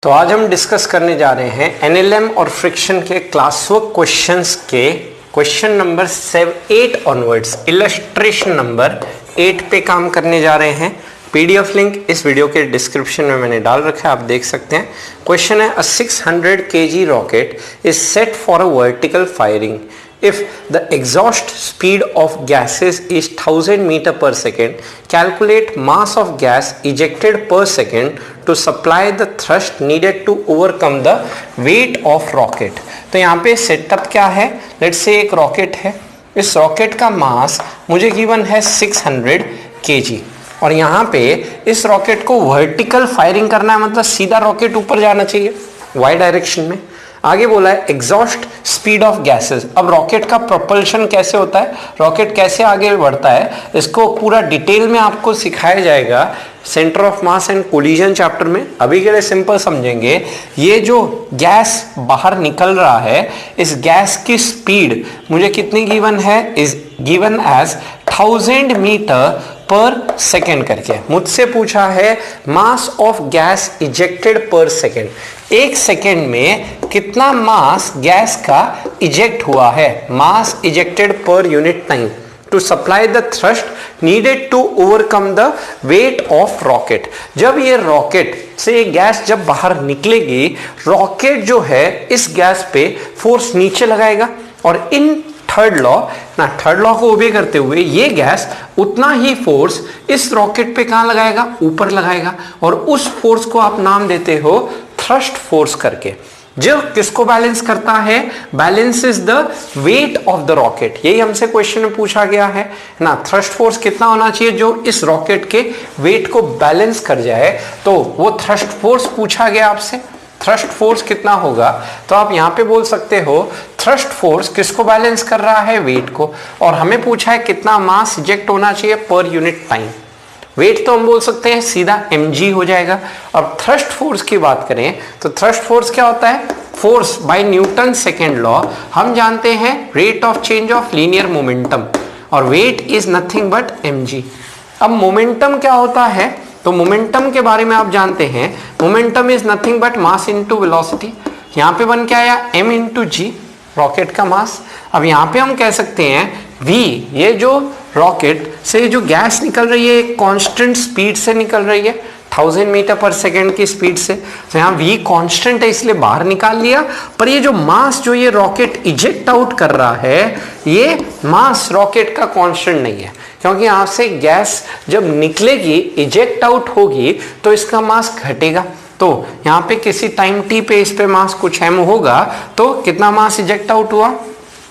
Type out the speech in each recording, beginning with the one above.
तो आज हम डिस्कस करने जा रहे हैं एनएलएम और फ्रिक्शन के क्लास वर्क क्वेश्चंस के question number 8 onwards illustration number 8 पे काम करने जा रहे हैं। पीडीएफ लिंक इस वीडियो के डिस्क्रिप्शन में मैंने डाल रखा है, आप देख सकते हैं। क्वेश्चन है, अ 600 kg rocket is set for a vertical firing if the exhaust speed of gases is 1000 meter per second, calculate mass of gas ejected per second to supply the thrust needed to overcome the weight of rocket। तो यहाँ पे setup क्या है, let's say एक rocket है, इस rocket का मास मुझे गिवन है 600 kg और यहाँ पे इस रॉकेट को वर्टिकल फायरिंग करना है, मतलब सीधा रॉकेट ऊपर जाना चाहिए वाई डायरेक्शन में। आगे बोला है एग्जॉस्ट स्पीड ऑफ गैसेस। अब रॉकेट का प्रोपल्शन कैसे होता है, रॉकेट कैसे आगे बढ़ता है, इसको पूरा डिटेल में आपको सिखाया जाएगा centre of mass and collision chapter में। अभी के लिए सिंपल समझेंगे, ये जो गैस बाहर निकल रहा है, इस गैस की स्पीड मुझे कितनी गिवन है, is given as 1000 metre per second करके। मुझसे पूछा है mass of gas ejected per second, एक सेकेंड में कितना मास गैस का इजेक्ट हुआ है, mass ejected per unit time to supply the thrust needed to overcome the weight of rocket. जब ये रॉकेट से गैस जब बाहर निकलेगी, रॉकेट जो है इस गैस पे फोर्स नीचे लगाएगा और इन थर्ड लॉ को ओबे करते हुए ये गैस उतना ही फोर्स इस रॉकेट पे कहां लगाएगा, ऊपर लगाएगा, और उस फोर्स को आप नाम देते हो थ्रस्ट फोर्स करके। जो किसको बैलेंस करता है, balance is the weight of the rocket. यही हमसे क्वेश्चन में पूछा गया है ना, थ्रस्ट फोर्स कितना होना चाहिए जो इस रॉकेट के वेट को बैलेंस कर जाए, तो वो थ्रस्ट फोर्स पूछा गया आपसे। थ्रस्ट फोर्स कितना होगा, तो आप यहां पे बोल सकते हो थ्रस्ट फोर्स किसको बैलेंस कर रहा है, वेट को, और हमें पूछा है कितना मास इजेक्ट होना चाहिए पर यूनिट टाइम। वेट तो हम बोल सकते हैं सीधा mg हो जाएगा। अब थ्रस्ट फोर्स की बात करें तो थ्रस्ट फोर्स क्या होता है, force by Newton second law हम जानते हैं rate of change of linear momentum, और weight is nothing but mg। अब मोमेंटम क्या होता है, तो मोमेंटम के बारे में आप जानते हैं, momentum is nothing but mass into velocity. यहाँ पे बन के आया m इंटू जी, रॉकेट का मास। अब यहाँ पे हम कह सकते हैं v, ये जो रॉकेट से जो गैस निकल रही है एक कांस्टेंट स्पीड से निकल रही है, 1000 मीटर पर सेकेंड की स्पीड से। तो यहाँ v कांस्टेंट है इसलिए बाहर निकाल लिया, पर ये जो मास जो ये रॉकेट इजेक्ट आउट कर रहा है, ये मास रॉकेट का कांस्टेंट नहीं है, क्योंकि यहाँ से गैस जब निकलेगी इजेक्ट आउट होगी तो इसका मास घटेगा। तो यहाँ पे किसी टाइम t पे इस पे मास कुछ m होगा, तो कितना मास इजेक्ट आउट हुआ,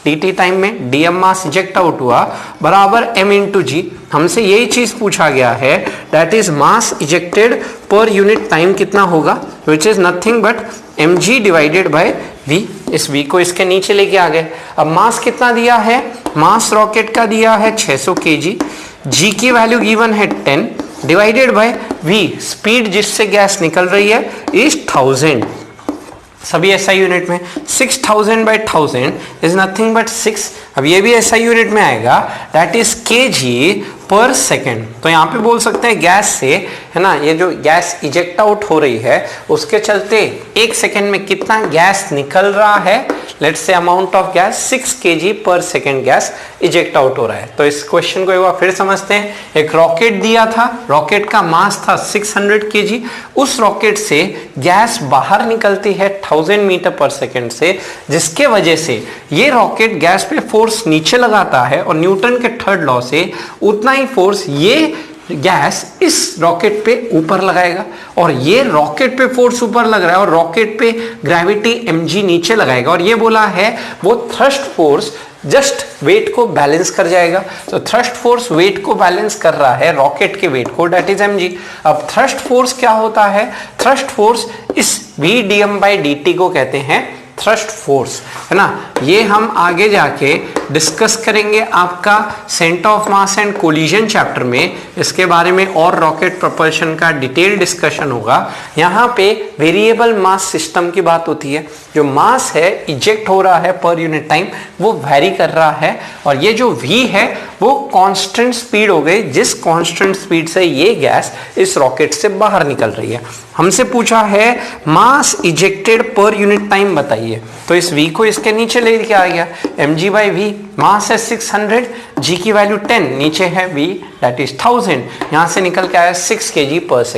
dt टाइम में dm मास इजेक्ट आउट हुआ बराबर m इंटू जी। हमसे यही चीज पूछा गया है, that is mass ejected per unit time कितना होगा, which is nothing but mg divided by v। इस v को इसके नीचे लेके आ गए। अब मास कितना दिया है, मास रॉकेट का दिया है 600 kg, g की वैल्यू गिवन है 10 डिवाइडेड बाय v, स्पीड जिससे गैस निकल रही है इज 1000, सभी SI यूनिट में। 6000 बाई 1000 इज नथिंग बट 6। अब ये भी SI यूनिट में आएगा, दैट इज kg पर सेकेंड। तो यहाँ पे बोल सकते हैं गैस से, है ना, ये जो गैस इजेक्ट आउट हो रही है उसके चलते एक सेकेंड में कितना गैस निकल रहा है, let's say amount of gas 6 kg पर सेकेंड गैस इजेक्ट आउट हो रहा है। तो इस क्वेश्चन को एक बार फिर समझते हैं। एक रॉकेट दिया था, रॉकेट का मास था 600 kg, उस रॉकेट से गैस बाहर निकलती है 1000 मीटर पर सेकेंड से, जिसके वजह से ये रॉकेट गैस पे फोर्स नीचे लगाता है और न्यूटन के थर्ड लॉ से उतना ही फोर्स ये गैस इस रॉकेट पे ऊपर लगाएगा, और ये रॉकेट पे फोर्स ऊपर लग रहा है और रॉकेट पे ग्रेविटी mg नीचे लगाएगा, और ये बोला है वो थ्रस्ट फोर्स जस्ट वेट को बैलेंस कर जाएगा। तो थ्रस्ट फोर्स वेट को बैलेंस कर रहा है, रॉकेट के वेट को, दैट इज mg। अब थ्रस्ट फोर्स क्या होता है, थ्रस्ट फोर्स इस v dm by dt को कहते हैं थ्रस्ट फोर्स, है ना। ये हम आगे जाके डिस्कस करेंगे आपका centre of mass and collision chapter में। इसके बारे में और रॉकेट प्रोपल्शन का डिटेल डिस्कशन होगा। यहाँ पे वेरिएबल मास सिस्टम की बात होती है। जो मास है इजेक्ट हो रहा है पर यूनिट टाइम वो वैरी कर रहा है, और ये जो v है वो कांस्टेंट स्पीड हो गई, जिस कांस्टेंट स्पीड से ये गैस इस रॉकेट से बाहर निकल रही है। हमसे पूछा है mass ejected per unit time बताइए, तो इस v को इसके नीचे ले के आ गया, mg/v। मास है 600, g की वैल्यू 10, नीचे है v दैट इज 1000, यहां से निकल के आया 6 kg/s।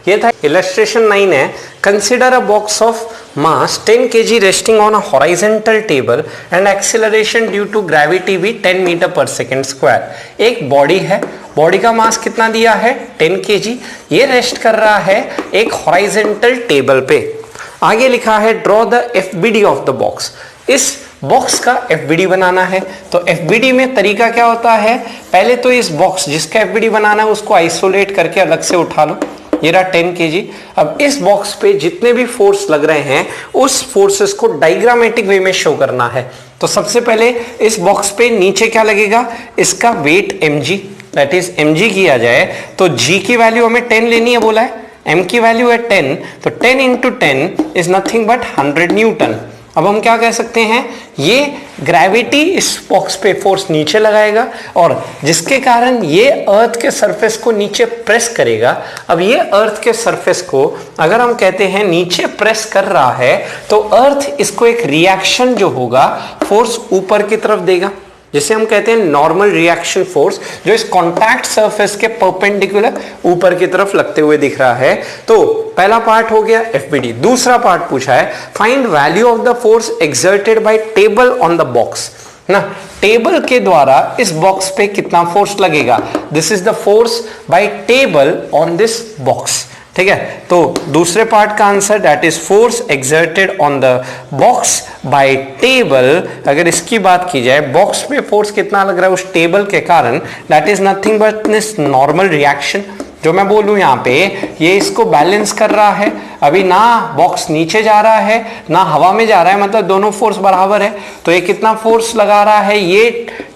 ये था इलस्ट्रेशन 9 है। Consider a box of mass 10 kg resting on a horizontal table and acceleration due to gravity भी 10 मीटर पर सेकेंड स्क्वायर। एक बॉडी है, बॉडी का मास कितना दिया है 10 kg, ये रेस्ट कर रहा है एक हॉरिजॉन्टल टेबल पे। आगे लिखा है draw the FBD of the box, इस बॉक्स का एफबीडी बनाना है। तो एफबीडी में तरीका क्या होता है, पहले तो इस बॉक्स जिसका एफबीडी बनाना है उसको आइसोलेट करके अलग से उठा लो, ये रहा 10 kg। अब इस बॉक्स पे जितने भी फोर्स लग रहे हैं उस फोर्सेस को डायग्रामेटिक वे में शो करना है। तो सबसे पहले इस बॉक्स पे नीचे क्या लगेगा, इसका weight mg, that is mg किया जाए तो g की वैल्यू हमें 10 लेनी है बोला है, m की वैल्यू है 10, तो 10 into 10 is nothing but 100 Newton. अब हम क्या कह सकते हैं, ये ग्रेविटी इस बॉक्स पे फोर्स नीचे लगाएगा और जिसके कारण ये अर्थ के सरफेस को नीचे प्रेस करेगा। अब ये अर्थ के सरफेस को अगर हम कहते हैं नीचे प्रेस कर रहा है तो अर्थ इसको एक रिएक्शन जो होगा फोर्स ऊपर की तरफ देगा, जिसे हम कहते हैं नॉर्मल रिएक्शन फोर्स, जो इस कॉन्टैक्ट सरफेस के परपेंडिकुलर ऊपर की तरफ लगते हुए दिख रहा है। तो पहला पार्ट हो गया एफबीडी। दूसरा पार्ट पूछा है find value of the force exerted by table on the box ना, टेबल के द्वारा इस बॉक्स पे कितना फोर्स लगेगा, this is the force by table on this box. ठीक है, तो दूसरे पार्ट का answer that is force exerted on the box by table. अगर इसकी बात की जाए बॉक्स पे फोर्स कितना लग रहा है उस टेबल के कारण, that is nothing but this normal reaction. जो मैं बोलूं यहाँ पे ये इसको बैलेंस कर रहा है, अभी ना बॉक्स नीचे जा रहा है ना हवा में जा रहा है, मतलब दोनों फोर्स बराबर है। तो ये कितना फोर्स लगा रहा है ये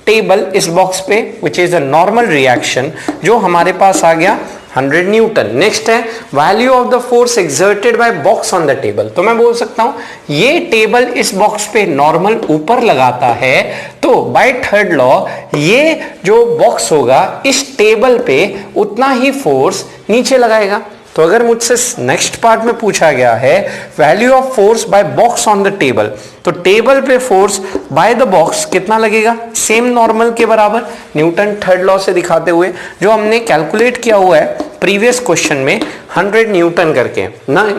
टेबल इस बॉक्स पे, which is a normal reaction, जो हमारे पास आ गया 100 न्यूटन। नेक्स्ट है value of the force exerted bye box on the table. तो मैं बोल सकता हूं ये टेबल इस बॉक्स पे नॉर्मल ऊपर लगाता है, तो बाय थर्ड लॉ ये जो बॉक्स होगा इस टेबल पे उतना ही फोर्स नीचे लगाएगा। तो अगर मुझसे नेक्स्ट पार्ट में पूछा गया है value of force by box on the table, तो टेबल पे फोर्स बाय द बॉक्स कितना लगेगा, सेम नॉर्मल के बराबर, न्यूटन थर्ड लॉ से दिखाते हुए जो हमने कैलकुलेट किया हुआ है प्रीवियस क्वेश्चन में 100 न्यूटन करके।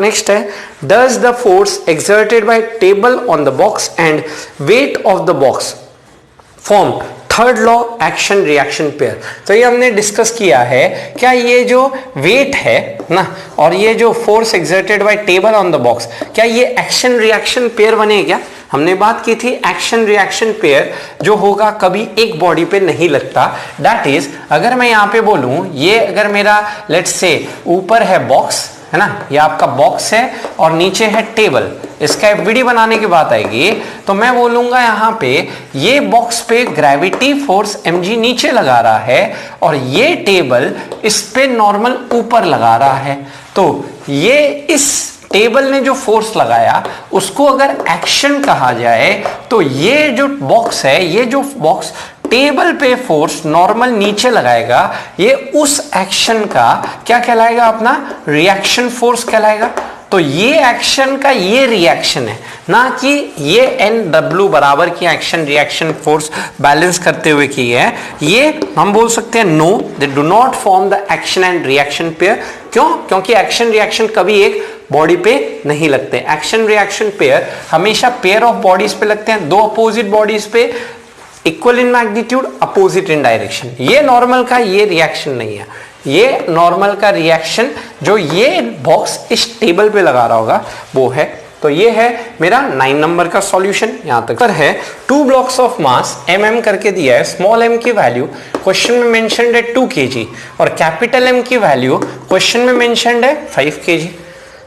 नेक्स्ट है does the force exerted by table on the box and wait of the box form third law action reaction pair. तो ये हमने डिस्कस किया है, क्या ये जो वेट है ना और ये जो force exerted by table on the box, क्या ये एक्शन रिएक्शन पेयर बने क्या। हमने बात की थी एक्शन रिएक्शन पेयर जो होगा कभी एक बॉडी पे नहीं लगता। दैट इज अगर मैं यहाँ पे बोलूं ये अगर मेरा लेट्स से ऊपर है बॉक्स है ना, ये आपका बॉक्स है और नीचे है टेबल, इसका एफबीडी बनाने की बात आएगी तो मैं बोलूंगा यहाँ पे ये बॉक्स पे ग्रेविटी फोर्स mg नीचे लगा रहा है और ये टेबल इस पे नॉर्मल ऊपर लगा रहा है। तो ये इस टेबल ने जो फोर्स लगाया उसको अगर एक्शन कहा जाए तो ये जो बॉक्स है, ये जो बॉक्स टेबल पे फोर्स नॉर्मल नीचे लगाएगा, ये उस एक्शन का क्या कहलाएगा, अपना रिएक्शन फोर्स कहलाएगा। तो ये एक्शन का ये रिएक्शन है, ना कि ये NW बराबर की एक्शन रिएक्शन फोर्स बैलेंस करते हुए की है। ये हम बोल सकते हैं no, they do not form the action and reaction pair. क्यों, क्योंकि एक्शन रिएक्शन कभी एक बॉडी पे नहीं लगते। एक्शन रिएक्शन पेयर हमेशा पेयर ऑफ बॉडीज पे लगते हैं, दो अपोजिट बॉडीज पे, equal in magnitude, opposite in direction. ये नॉर्मल का ये रिएक्शन नहीं है, ये नॉर्मल का रिएक्शन जो ये बॉक्स इस टेबल पे लगा रहा होगा वो है। तो ये है मेरा 9 नंबर का सॉल्यूशन। यहां तक पर है 2 ब्लॉक्स ऑफ मास mm करके दिया है, स्मॉल m की वैल्यू क्वेश्चन में मेंशन्ड है 2 kg और कैपिटल M की वैल्यू क्वेश्चन में मेंशन्ड है 5 kg,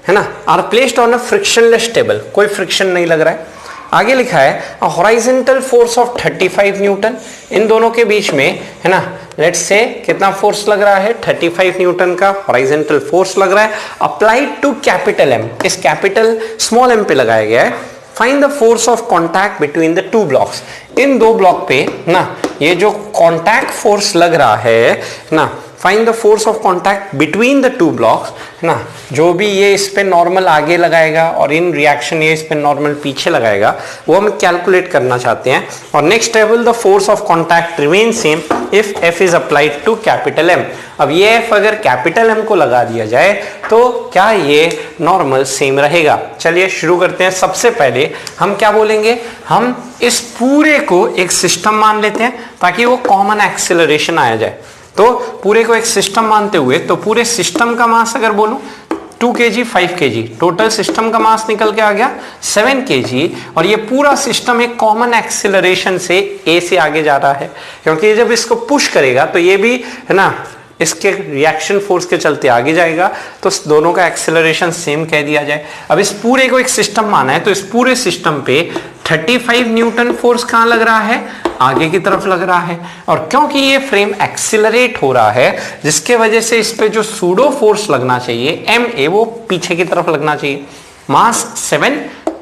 है ना। Are placed on a frictionless table, कोई फ्रिक्शन नहीं लग रहा है। आगे लिखा है हॉरिजॉन्टल फोर्स ऑफ 35 न्यूटन, इन दोनों के बीच में है ना, लेट्स से कितना फोर्स लग रहा है, 35 न्यूटन का हॉरिजॉन्टल फोर्स लग रहा है अप्लाइड टू कैपिटल एम, इस कैपिटल स्मॉल एम पे लगाया गया है। Find the force of contact between the two blocks, इन दो ब्लॉक पे ना ये जो कॉन्टैक्ट फोर्स लग रहा है ना, find the force of contact between the two blocks है ना, जो भी ये इस पे नॉर्मल आगे लगाएगा और इन रिएक्शन ये इस पे नॉर्मल पीछे लगाएगा, वो हम कैलकुलेट करना चाहते हैं। और next table the force of contact remain same if F is applied to capital M. अब ये एफ अगर कैपिटल एम को लगा दिया जाए तो क्या ये नॉर्मल सेम रहेगा। चलिए शुरू करते हैं। सबसे पहले हम क्या बोलेंगे, हम इस पूरे को एक सिस्टम मान लेते हैं ताकि वो कॉमन एक्सेलरेशन आया जाए। तो पूरे को एक सिस्टम मानते हुए, तो पूरे सिस्टम का मास अगर बोलूं 2 kg 5 kg, टोटल सिस्टम का मास निकल के आ गया 7 kg। और ये पूरा सिस्टम एक कॉमन एक्सेलरेशन से ए से आगे जा रहा है, क्योंकि जब इसको पुश करेगा तो ये भी है ना इसके रिएक्शन फोर्स के चलते आगे जाएगा, तो दोनों का एक्सेलरेशन सेम कह दिया जाए। अब इस पूरे को एक सिस्टम माना है, तो इस पूरे सिस्टम पे 35 न्यूटन फोर्स कहां लग रहा है, आगे की तरफ लग रहा है। और क्योंकि ये फ्रेम एक्सिलरेट हो रहा है, जिसके वजह से इस पे जो सूडो फोर्स लगना चाहिए एम ए, वो पीछे की तरफ लगना चाहिए। मास 7,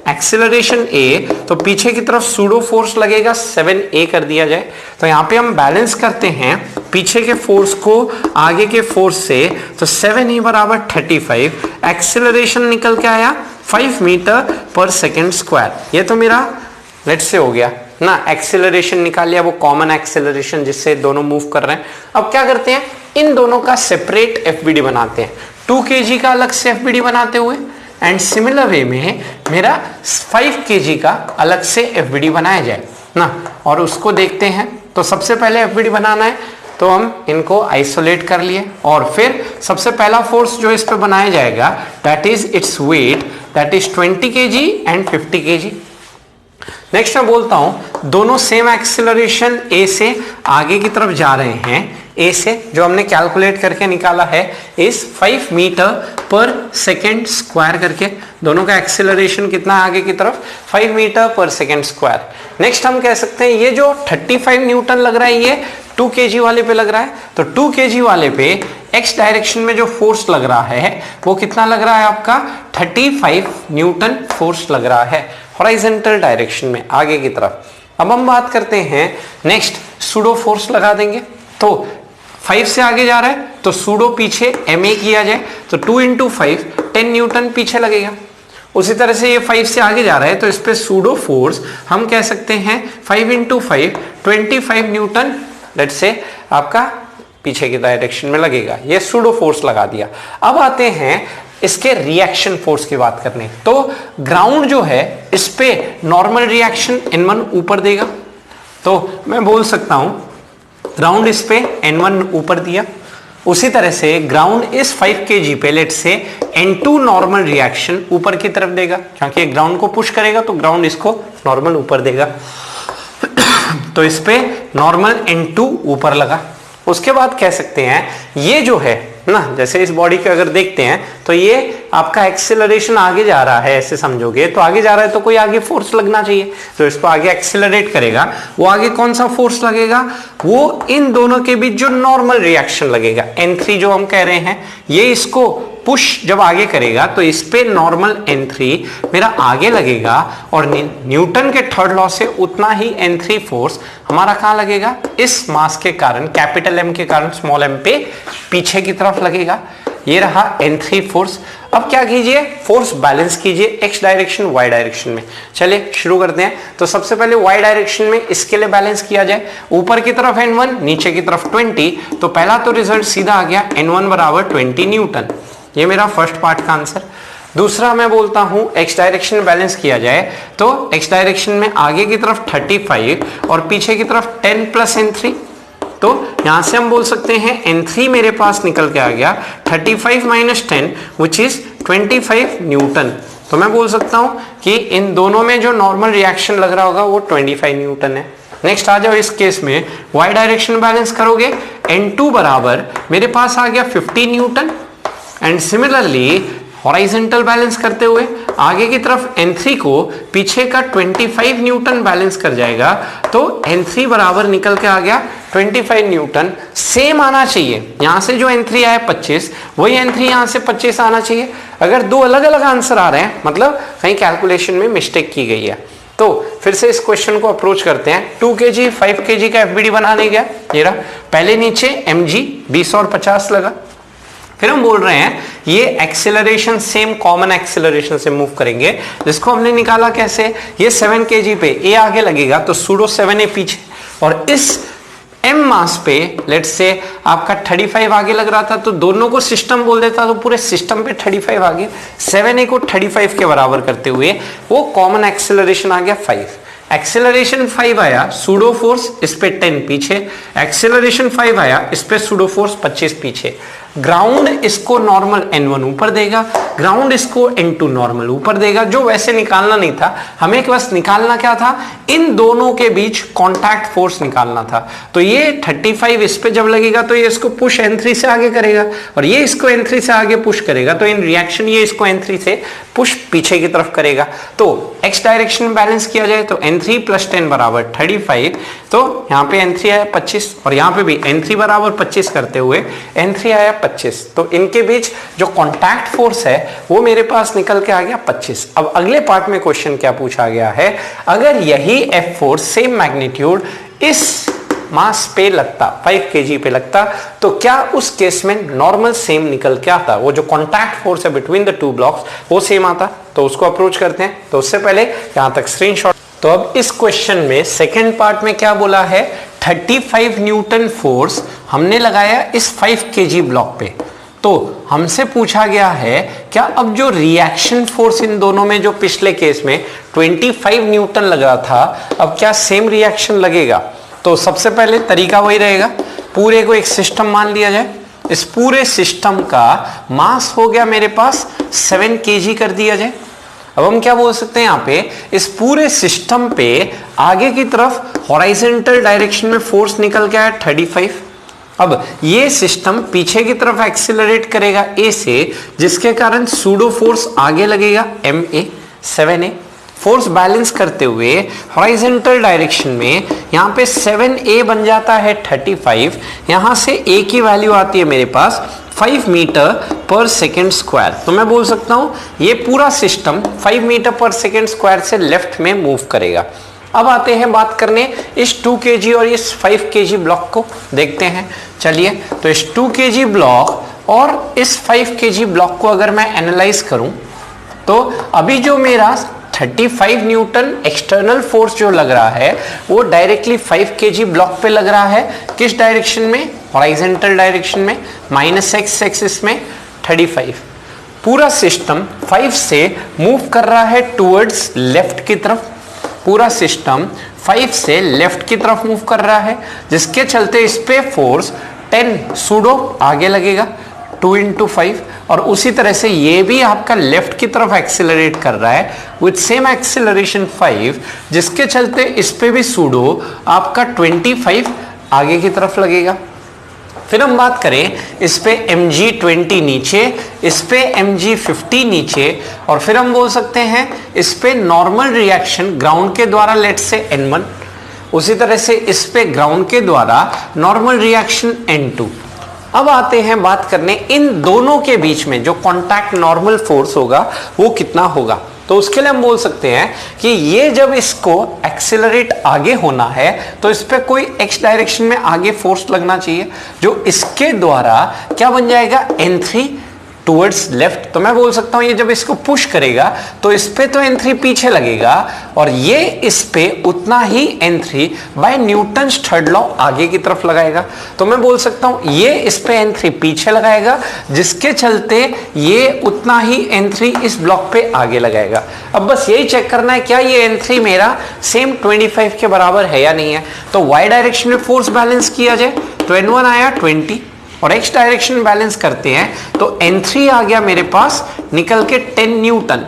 एक्सिलरेशन ए, तो पीछे की तरफ सूडो फोर्स लगेगा 7a कर दिया जाए। तो यहाँ पे हम बैलेंस करते हैं पीछे के फोर्स को आगे के फोर्स से, तो 7a बराबर 35, एक्सिलरेशन निकल के आया 5 मीटर पर सेकेंड स्क्वायर। ये तो मेरा लेट्स से हो गया ना, एक्सेलरेशन निकाल लिया, वो कॉमन एक्सेलरेशन जिससे दोनों मूव कर रहे हैं। अब क्या करते हैं, इन दोनों का सेपरेट एफबीडी बनाते हैं, 2 kg का अलग से एफबीडी बनाते हुए, एंड सिमिलर वे में मेरा 5 kg का अलग से एफबीडी बनाया जाए ना। और उसको देखते हैं, तो सबसे पहले एफबीडी बनाना है तो हम इनको आइसोलेट कर लिए, और फिर सबसे पहला फोर्स जो इस पे बनाया जाएगा that is its weight, that is 20 kg and 50 kg। Next मैं बोलता हूं दोनों सेम एक्सेलरेशन ए से आगे की तरफ जा रहे हैं। ए से जो हमने कैलकुलेट करके निकाला है इस 5 मीटर पर सेकेंड स्क्वायर करके, दोनों का एक्सेलरेशन कितना आगे की तरफ 5 metre per second square. Next हम कह सकते हैं ये जो 35 न्यूटन लग रहा है ये 2 kg वाले पे लग रहा है, तो 2 kg वाले पे x डायरेक्शन में जो फोर्स लग रहा है वो कितना लग रहा है आपका 35 न्यूटन फोर्स लग रहा है हॉरिजॉन्टल डायरेक्शन में आगे की तरफ। अब हम बात करते हैं नेक्स्ट, सूडो फोर्स लगा देंगे, तो 5 से आगे जा रहा है तो सूडो पीछे ma किया जाए, तो 2 × 5 10 न्यूटन पीछे लगेगा। उसी तरह से ये 5 से आगे जा रहा है तो इस पे सूडो फोर्स हम कह सकते हैं 5 × 5 25 न्यूटन लेट्स से आपका पीछे की डायरेक्शन में लगेगा। ये सूडो फोर्स लगा दिया। अब आते हैं इसके रिएक्शन फोर्स की बात करने, तो ग्राउंड जो है इस पे नॉर्मल रिएक्शन N1 ऊपर देगा, तो मैं बोल सकता हूं ग्राउंड इस पे N1 ऊपर दिया। उसी तरह से ग्राउंड इस 5 kg पे लेट से N2 नॉर्मल रिएक्शन ऊपर की तरफ देगा, क्योंकि ग्राउंड को पुश करेगा तो ग्राउंड इसको नॉर्मल ऊपर देगा। तो इस पे नॉर्मल N2 ऊपर लगा। उसके बाद कह सकते हैं ये जो है ना, जैसे इस बॉडी के अगर देखते हैं तो ये आपका एक्सेलरेशन आगे जा रहा है, ऐसे समझोगे तो आगे जा रहा है तो कोई आगे फोर्स लगना चाहिए, तो इसको आगे एक्सेलरेट करेगा। वो आगे कौन सा फोर्स लगेगा, वो इन दोनों के बीच जो नॉर्मल रिएक्शन लगेगा N3 जो हम कह रहे हैं, ये इसको पुश जब आगे करेगा तो इस पे नॉर्मल N3 मेरा आगे लगेगा, और न्यूटन के थर्ड लॉ से उतना ही N3 फोर्स हमारा कहां लगेगा, इस मास के कारण कैपिटल M के कारण स्मॉल m पे पीछे की तरफ लगेगा। ये रहा N3 फोर्स। अब क्या कीजिए, फोर्स बैलेंस कीजिए x डायरेक्शन y डायरेक्शन में। चलिए शुरू करते हैं। तो सबसे पहले y डायरेक्शन में इसके लिए बैलेंस किया जाए, ऊपर की तरफ N1 नीचे की तरफ 20, तो पहला तो रिजल्ट सीधा आ गया N1 बराबर 20 न्यूटन। ये मेरा फर्स्ट पार्ट का आंसर। दूसरा मैं बोलता हूं x डायरेक्शन बैलेंस किया जाए, तो x डायरेक्शन में आगे की तरफ 35 और पीछे की तरफ 10 + N3, तो यहां से हम बोल सकते हैं N3 मेरे पास निकल के आ गया 35 - 10 विच इज 25 न्यूटन। तो मैं बोल सकता हूं कि इन दोनों में जो नॉर्मल रिएक्शन लग रहा होगा वो 25 न्यूटन है। नेक्स्ट आ जाओ, इस केस में y डायरेक्शन बैलेंस करोगे, N2 बराबर मेरे पास आ गया 50 Newton, and similarly horizontal balance करते हुए आगे की तरफ N3 को पीछे का 25 न्यूटन बैलेंस कर जाएगा, तो N3 बराबर निकल के आ गया 25 न्यूटन। सेम आना चाहिए, यहां से जो N3 आया 25, वही N3 यहां से 25 आना चाहिए। अगर दो अलग अलग आंसर आ रहे हैं मतलब कहीं कैलकुलेशन में मिस्टेक की गई है। तो फिर से इस क्वेश्चन को अप्रोच करते हैं। 2 kg 5 kg का FBD बनाने गया, ये रहा। पहले नीचे mg 20 और 50 लगा। फिर हम बोल रहे हैं ये एक्सेलरेशन सेम कॉमन एक्सेलरेशन से मूव करेंगे, जिसको हमने निकाला कैसे, ये 7 kg पे a आगे लगेगा तो सूडो 7a पीछे, और इस m मास पे लेट्स से आपका 35 आगे लग रहा था तो दोनों को सिस्टम बोल देता तो पूरे सिस्टम पे 35 आगे, 7a को 35 के बराबर करते हुए वो कॉमन एक्सेलरेशन आ गया 5। एक्सेलरेशन 5 आया, सूडो फोर्स इस पे 10 पीछे, एक्सेलरेशन 5 आया, इस पे सूडो फोर्स 25 पीछे। ग्राउंड इसको नॉर्मल N1 ऊपर देगा, ग्राउंड इसको N2 नॉर्मल ऊपर देगा, जो वैसे निकालना नहीं था हमें, बस निकालना क्या था, इन दोनों के बीच कांटेक्ट फोर्स निकालना था। तो ये 35 इस पे जब लगेगा तो ये इसको पुश N3 से आगे करेगा और ये इसको N3 से आगे पुश करेगा, तो इन रिएक्शन ये इसको N3 से पुश पीछे की तरफ करेगा। तो x डायरेक्शन में बैलेंस किया जाए तो N3 + 10 बराबर 35, तो यहाँ पे N3 आया 25 और यहाँ पे भी N3 बराबर 25 करते हुए N3 आया 25। तो इनके बीच जो कांटेक्ट फोर्स है वो मेरे पास निकल के आ गया 25। अब अगले पार्ट में क्वेश्चन क्या पूछा गया है, अगर यही F फोर्स सेम मैग्नीट्यूड इस मास पे लगता, 5 kg पे लगता, तो क्या उस केस में नॉर्मल सेम निकल के आता, वो जो कांटेक्ट फोर्स है बिटवीन द टू ब्लॉक्स वो सेम आता। तो उसको अप्रोच करते हैं। तो उससे पहले यहां तक स्क्रीनशॉट। तो अब इस क्वेश्चन में सेकेंड पार्ट में क्या बोला है, 35 न्यूटन फोर्स हमने लगाया इस 5 kg ब्लॉक पे। तो हमसे पूछा गया है क्या अब जो रिएक्शन फोर्स इन दोनों में, जो पिछले केस में 25 न्यूटन लग रहा था, अब क्या सेम रिएक्शन लगेगा। तो सबसे पहले तरीका वही रहेगा, पूरे को एक सिस्टम मान लिया जाए। इस पूरे सिस्टम का मास हो गया मेरे पास 7 kg कर दिया जाए। अब हम क्या बोल सकते हैं यहाँ पे, इस पूरे सिस्टम पे आगे की तरफ हॉरिजॉन्टल डायरेक्शन में फोर्स निकल के आया 35। अब ये सिस्टम पीछे की तरफ एक्सीलरेट करेगा A से, जिसके कारण सूडो फोर्स आगे लगेगा MA 7A। फोर्स बैलेंस करते हुए हॉरिजॉन्टल डायरेक्शन में यहाँ पे 7A बन जाता है 35, यहाँ से A की वैल्यू आती है मेरे पास 5 मीटर पर सेकेंड स्क्वायर। तो मैं बोल सकता हूँ ये पूरा system 5 metre per second square से लेफ्ट में मूव करेगा। अब आते हैं बात करने इस 2 kg और इस 5 kg ब्लॉक को देखते हैं। चलिए, तो इस 2 kg ब्लॉक और इस 5 kg ब्लॉक को अगर मैं एनालाइज करूं तो अभी जो मेरा 35 न्यूटन एक्सटर्नल फोर्स जो लग रहा है वो डायरेक्टली 5 kg ब्लॉक पे लग रहा है। किस डायरेक्शन में, हॉरिजॉन्टल डायरेक्शन में, -x एक्सिस में 35। पूरा सिस्टम 5 से मूव कर रहा है टुवर्ड्स लेफ्ट की तरफ, पूरा सिस्टम 5 से लेफ्ट की तरफ मूव कर रहा है, जिसके चलते इस पे फोर्स 10 सूडो आगे लगेगा 2 × 5, और उसी तरह से ये भी आपका लेफ्ट की तरफ एक्सेलरेट कर रहा है विद सेम एक्सेलरेशन 5, जिसके चलते इस पे भी सूडो आपका 25 आगे की तरफ लगेगा। फिर हम बात करें इस पे mg20 नीचे, इस पे mg50 नीचे, और फिर हम बोल सकते हैं इस पे नॉर्मल रिएक्शन ग्राउंड के द्वारा लेट्स से n1, उसी तरह से इस पे ग्राउंड के द्वारा नॉर्मल रिएक्शन n2। अब आते हैं बात करने इन दोनों के बीच में जो कांटेक्ट नॉर्मल फोर्स होगा वो कितना होगा। तो उसके लिए हम बोल सकते हैं कि ये जब इसको एक्सेलरेट आगे होना है तो इस पे कोई x डायरेक्शन में आगे फोर्स लगना चाहिए, जो इसके द्वारा क्या बन जाएगा n3 टुवर्ड्स लेफ्ट। तो मैं बोल सकता हूं ये जब इसको पुश करेगा तो इस पे तो n3 पीछे लगेगा और ये इस पे उतना ही n3 by Newton's third law आगे की तरफ लगाएगा। तो मैं बोल सकता हूं ये इस पे n3 पीछे लगाएगा, जिसके चलते ये उतना ही n3 इस ब्लॉक पे आगे लगाएगा। अब बस यही चेक करना है क्या ये n3 मेरा सेम 25 के बराबर है या नहीं है। तो y डायरेक्शन में फोर्स बैलेंस किया जाए तो n1 आया 20 और x डायरेक्शन बैलेंस करते हैं तो n3 आ गया मेरे पास निकल के 10 न्यूटन।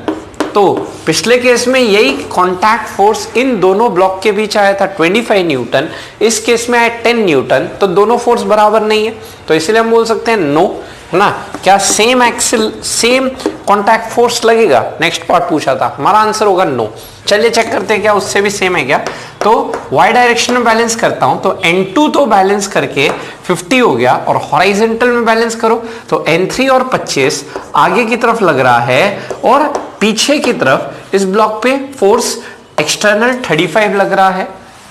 तो पिछले केस में यही कांटेक्ट फोर्स इन दोनों ब्लॉक के बीच आया था 25 न्यूटन, इस केस में आया 10 न्यूटन। तो दोनों फोर्स बराबर नहीं है, तो इसलिए हम बोल सकते हैं नो, है ना, क्या सेम एक्सिल सेम कॉन्टैक्ट फोर्स लगेगा? नेक्स्ट पार्ट पूछा था, हमारा आंसर होगा नो। चलिए चेक करते हैं क्या उससे भी सेम है क्या। तो y डायरेक्शन में बैलेंस करता हूं तो N2 तो बैलेंस करके 50 हो गया, और हॉरिजॉन्टल में बैलेंस करो तो N3 और 25 आगे की तरफ लग रहा है, और पीछे की तरफ इस ब्लॉक पे फोर्स एक्सटर्नल 35 लग रहा है।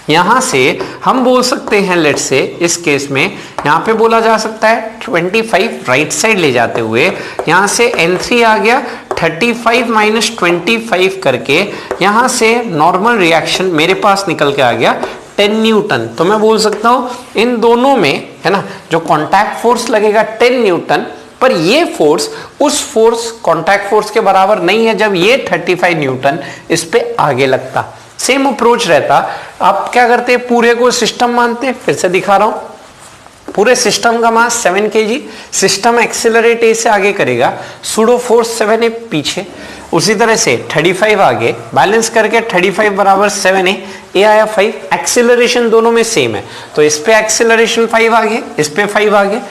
यहां से हम बोल सकते हैं, लेट से इस केस में यहां पे बोला जा सकता है 25 राइट साइड ले जाते हुए यहां से N3 आ गया 35 माइनस 25 करके, यहां से नॉर्मल रिएक्शन मेरे पास निकल के आ गया 10 न्यूटन। तो मैं बोल सकता हूं इन दोनों में है ना जो कॉन्टैक्ट फोर्स लगेगा 10 न्यूटन, पर ये फोर्स उस फोर्स कॉन्टैक्ट फोर्स के बराबर नहीं है जब ये 35 न्यूटन इस पे आगे लगता। सेम अप्रोच रहता। आप क्या करते हैं, पूरे को सिस्टम मानते हैं। फिर से दिखा रहा हूं, पूरे सिस्टम का मास 7 kg, सिस्टम एक्सेलरेट ए से आगे करेगा, सूडो फोर्स 7 है पीछे, उसी तरह से 35 आगे बैलेंस करके 35 बराबर 7 है, ए आया 5, एक्सेलरेशन दोनों में सेम है तो इस पे एक्सेलरेशन 5 आगे, इस पे 5 आगे,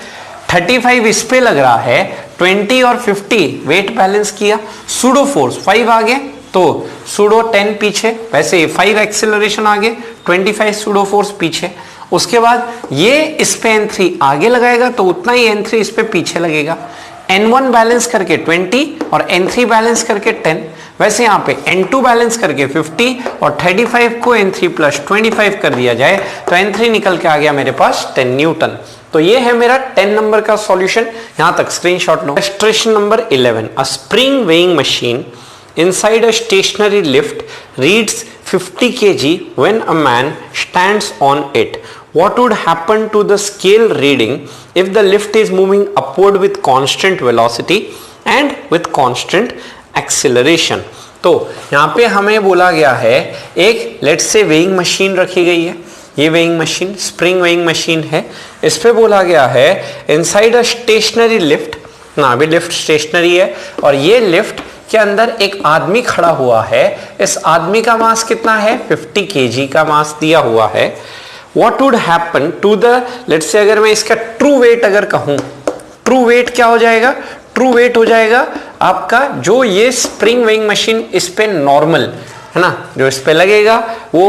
35 इस पे लग रहा है, 20 और 50 वेट बैलेंस किया, सूडो फोर्स 5 आगे तो सूडो 10 पीछे, वैसे 5 एक्सेलरेशन आगे, 25 सूडो फोर्स पीछे। उसके बाद ये इस पे N3 आगे लगाएगा तो उतना ही N3 इस पे पीछे लगेगा। N1 बैलेंस करके 20 और N3 बैलेंस करके 10, वैसे यहाँ पे N2 बैलेंस करके 50 और 35 को N3 प्लस 25 कर दिया जाए तो N3 निकल के आ गया मेरे पास 10 न्यूटन। तो ये है मेरा 10 नंबर का सॉल्यूशन। यहां तक screenshot low. Illustration number 11, a spring weighing machine inside a stationary lift reads 50 kg when a man stands on it. What would happen to the scale reading if the lift is moving upward with constant velocity and with constant acceleration? तो यहाँ पे हमें बोला गया है एक let's say weighing machine रखी गई है, ये weighing machine spring weighing machine है, इस पे बोला गया है इनसाइड अ स्टेशनरी लिफ्ट, ना अभी लिफ्ट स्टेशनरी है और ये लिफ्ट के अंदर एक आदमी खड़ा हुआ है। इस आदमी का मास कितना है? 50 kg का मास दिया हुआ है। What would happen to the, let's say अगर मैं इसका ट्रू वेट अगर कहूं, ट्रू वेट क्या हो जाएगा? ट्रू वेट हो जाएगा आपका जो ये स्प्रिंग वेइंग मशीन इस पे नॉर्मल है ना, जो इस पे लगेगा वो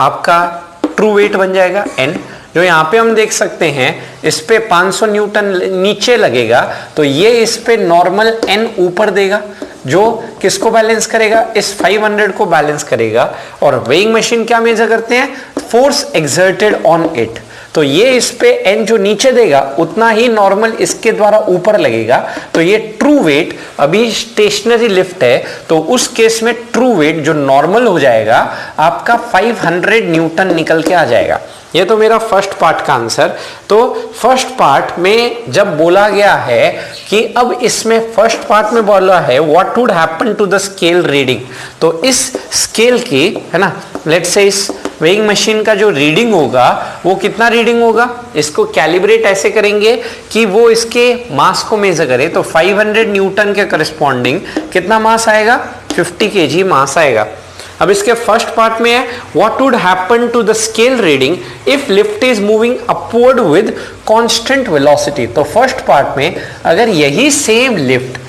आपका ट्रू वेट बन जाएगा n। जो यहाँ पे हम देख सकते हैं इस पे 500 न्यूटन नीचे लगेगा तो ये इस पे नॉर्मल n ऊपर देगा, जो किसको बैलेंस करेगा? इस 500 को बैलेंस करेगा। और वेइंग मशीन क्या मेजर करते हैं? Force exerted on it. तो ये इस पे n जो नीचे देगा उतना ही नॉर्मल इसके द्वारा ऊपर लगेगा। तो ये ट्रू वेट, अभी स्टेशनरी लिफ्ट है तो उस केस में ट्रू वेट जो नॉर्मल हो जाएगा आपका 500 न्यूटन निकल के आ जाएगा। ये तो मेरा फर्स्ट पार्ट का आंसर। तो फर्स्ट पार्ट में जब बोला गया है कि अब इसमें फर्स्ट पार्ट में बोला है what would happen to the scale reading, तो इस स्केल की है ना, लेट्स से इस वेइंग मशीन का जो रीडिंग होगा वो कितना रीडिंग होगा, इसको कैलिब्रेट ऐसे करेंगे कि वो इसके मास को मेजर करे। तो 500 न्यूटन के करस्पॉन्डिंग कितना मास आएगा? 50 kg मास आएगा। अब इसके फर्स्ट पार्ट में है what would happen to the scale reading if lift is moving upward with constant velocity. तो फर्स्ट पार्ट में अगर यही सेम लिफ्ट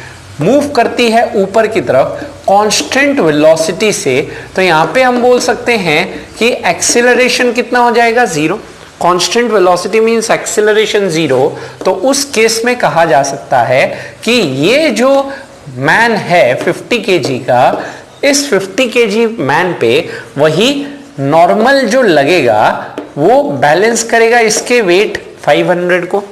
मूव करती है ऊपर की तरफ कांस्टेंट वेलोसिटी से, तो यहां पे हम बोल सकते हैं कि एक्सीलरेशन कितना हो जाएगा? 0। Constant velocity means acceleration 0। तो उस केस में कहा जा सकता है कि ये जो मैन है 50 kg का, इस 50 kg मैन पे वही नॉर्मल जो लगेगा वो बैलेंस करेगा इसके वेट 500 को।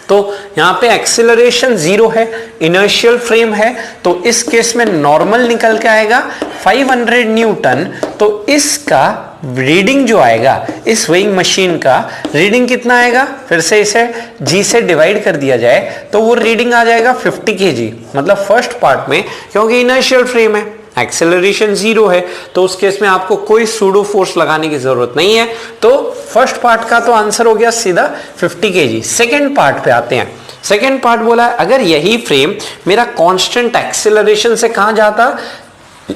तो यहाँ पे एक्सीलरेशन 0 है, इनर्शियल फ्रेम है, तो इस केस में नॉर्मल निकल के आएगा 500 न्यूटन। तो इसका रीडिंग जो आएगा इस वेइंग मशीन का रीडिंग कितना आएगा? फिर से इसे g से डिवाइड कर दिया जाए तो वो रीडिंग आ जाएगा 50 kg। मतलब फर्स्ट पार्ट में क्योंकि इनर्शियल फ्रेम है, एक्सेलरेशन 0 है, तो उस केस में आपको कोई सूडो फोर्स लगाने की जरूरत नहीं है। तो फर्स्ट पार्ट का तो आंसर हो गया सीधा 50 kg। सेकेंड पार्ट पे आते हैं। सेकेंड पार्ट बोला है अगर यही फ्रेम मेरा कांस्टेंट एक्सेलरेशन से कहां जाता,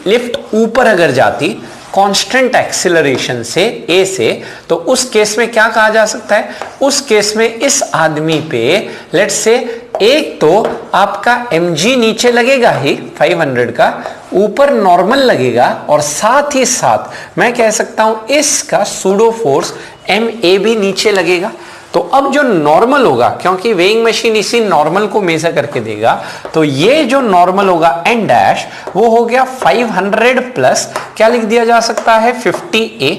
लिफ्ट ऊपर अगर जाती कांस्टेंट एक्सेलरेशन से ए से, तो उस केस में क्या कहा जा सकता है? उस केस में इस आदमी पे लेट्स से एक तो आपका mg नीचे लगेगा ही 500 का, ऊपर नॉर्मल लगेगा, और साथ ही साथ मैं कह सकता हूं इसका सूडो फोर्स ma भी नीचे लगेगा। तो अब जो नॉर्मल होगा, क्योंकि वेइंग मशीन इसी नॉर्मल को मेजर करके देगा, तो ये जो नॉर्मल होगा n डैश वो हो गया 500 प्लस क्या लिख दिया जा सकता है 50a।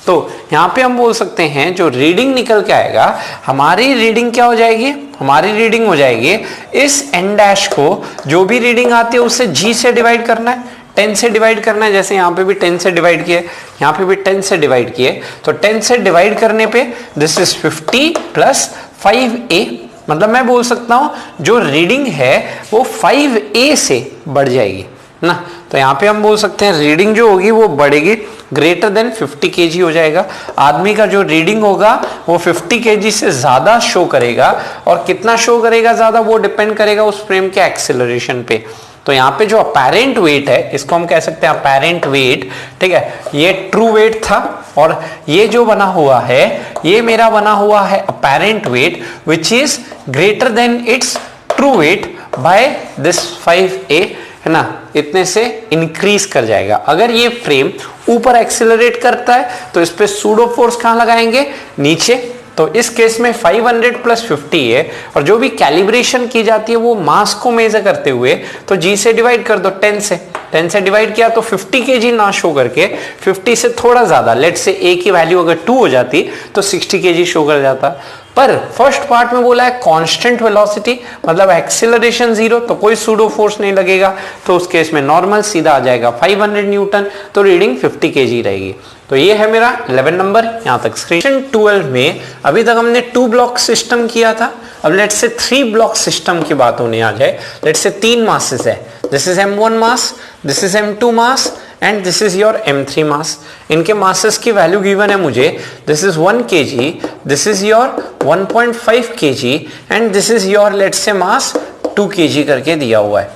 तो यहां पे हम बोल सकते हैं जो रीडिंग निकल के आएगा, हमारी रीडिंग क्या हो जाएगी, हमारी रीडिंग हो जाएगी इस n डैश को जो भी रीडिंग आती है उससे g से डिवाइड करना है, 10 से डिवाइड करना है। जैसे यहाँ पे भी 10 से डिवाइड किए, यहाँ पे भी 10 से डिवाइड किए, तो 10 से डिवाइड करने पे दिस इज 50 प्लस 5a, मतलब मैं बोल सकता हूं जो रीडिंग है वो 5a से बढ़ जाएगी ना। तो यहाँ पे हम बोल सकते हैं रीडिंग जो होगी वो बढ़ेगी, ग्रेटर देन 50 kg हो जाएगा। आदमी का जो रीडिंग होगा वो 50 kg से ज्यादा शो करेगा, और कितना शो करेगा ज्यादा वो डिपेंड करेगा उस फ्रेम के एक्सेलरेशन पे। तो यहाँ पे जो अपेरेंट वेट है इसको हम कह सकते हैं अपेरेंट वेट, ठीक है, ये ट्रू वेट था, और ये जो बना हुआ है ये मेरा बना हुआ है apparent wait which is greater than it's true weight by this 5a, है ना, इतने से इंक्रीज कर जाएगा। अगर ये फ्रेम ऊपर एक्सेलरेट करता है तो इस पे सूडो फोर्स कहां लगाएंगे, नीचे। तो इस केस में 500 प्लस 50 है, और जो भी कैलिब्रेशन की जाती है वो मास को मेजर करते हुए, तो g से डिवाइड कर दो 10 से, 10 से डिवाइड किया तो 50 kg ना शो करके 50 से थोड़ा ज्यादा, लेट से a की वैल्यू अगर 2 हो जाती तो 60 kg शो कर जाता। पर फर्स्ट पार्ट में बोला है कांस्टेंट वेलोसिटी, मतलब एक्सेलरेशन 0, तो कोई सूडो फोर्स नहीं लगेगा, तो उस केस में नॉर्मल सीधा आ जाएगा 500 न्यूटन, तो रीडिंग 50 kg रहेगी। तो ये है मेरा 11 नंबर यहां तक। क्वेश्चन 12 में अभी तक हमने 2 ब्लॉक सिस्टम किया था, अब लेट्स से 3 ब्लॉक सिस्टम की बात होने आ जाए। लेट्स से 3 मासेस है, this is m1 mass, this is m2 mass and this is your m3 मास। इनके मासेस की वैल्यू गिवन है मुझे, this is 1 kg, this is your 1.5 kg and this is your let's say mass 2 kg करके दिया हुआ है।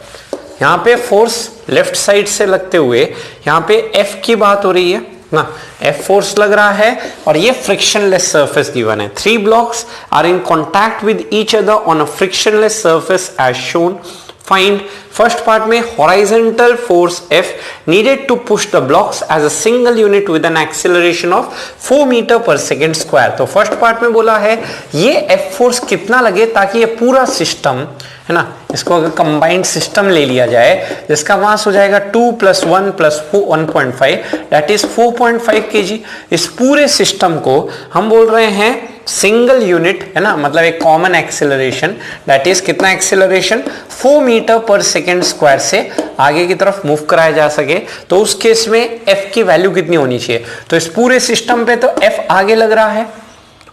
यहाँ पे फोर्स लेफ्ट साइड से लगते हुए यहाँ पे F की बात हो रही है ना, F फोर्स लग रहा है, और ये फ्रिक्शनलेस सरफेस गिवन है। 3 blocks are in contact with each other on a frictionless surface as shown. Find first part में horizontal force F needed to push the blocks as a single unit with an acceleration of 4 meter per second square। तो first part में बोला है ये F force कितना लगे ताकि ये पूरा सिस्टम, है ना, इसको अगर कंबाइंड सिस्टम ले लिया जाए जिसका मास हो जाएगा 2 + 1 + 1.5 दैट इज 4.5 kg। इस पूरे सिस्टम को हम बोल रहे हैं सिंगल यूनिट, है ना, मतलब एक कॉमन एक्सेलरेशन, दैट इज कितना acceleration 4 metre per second square से आगे की तरफ मूव कराया जा सके। तो उस केस में F की वैल्यू कितनी होनी चाहिए, तो इस पूरे सिस्टम पे तो F आगे लग रहा है,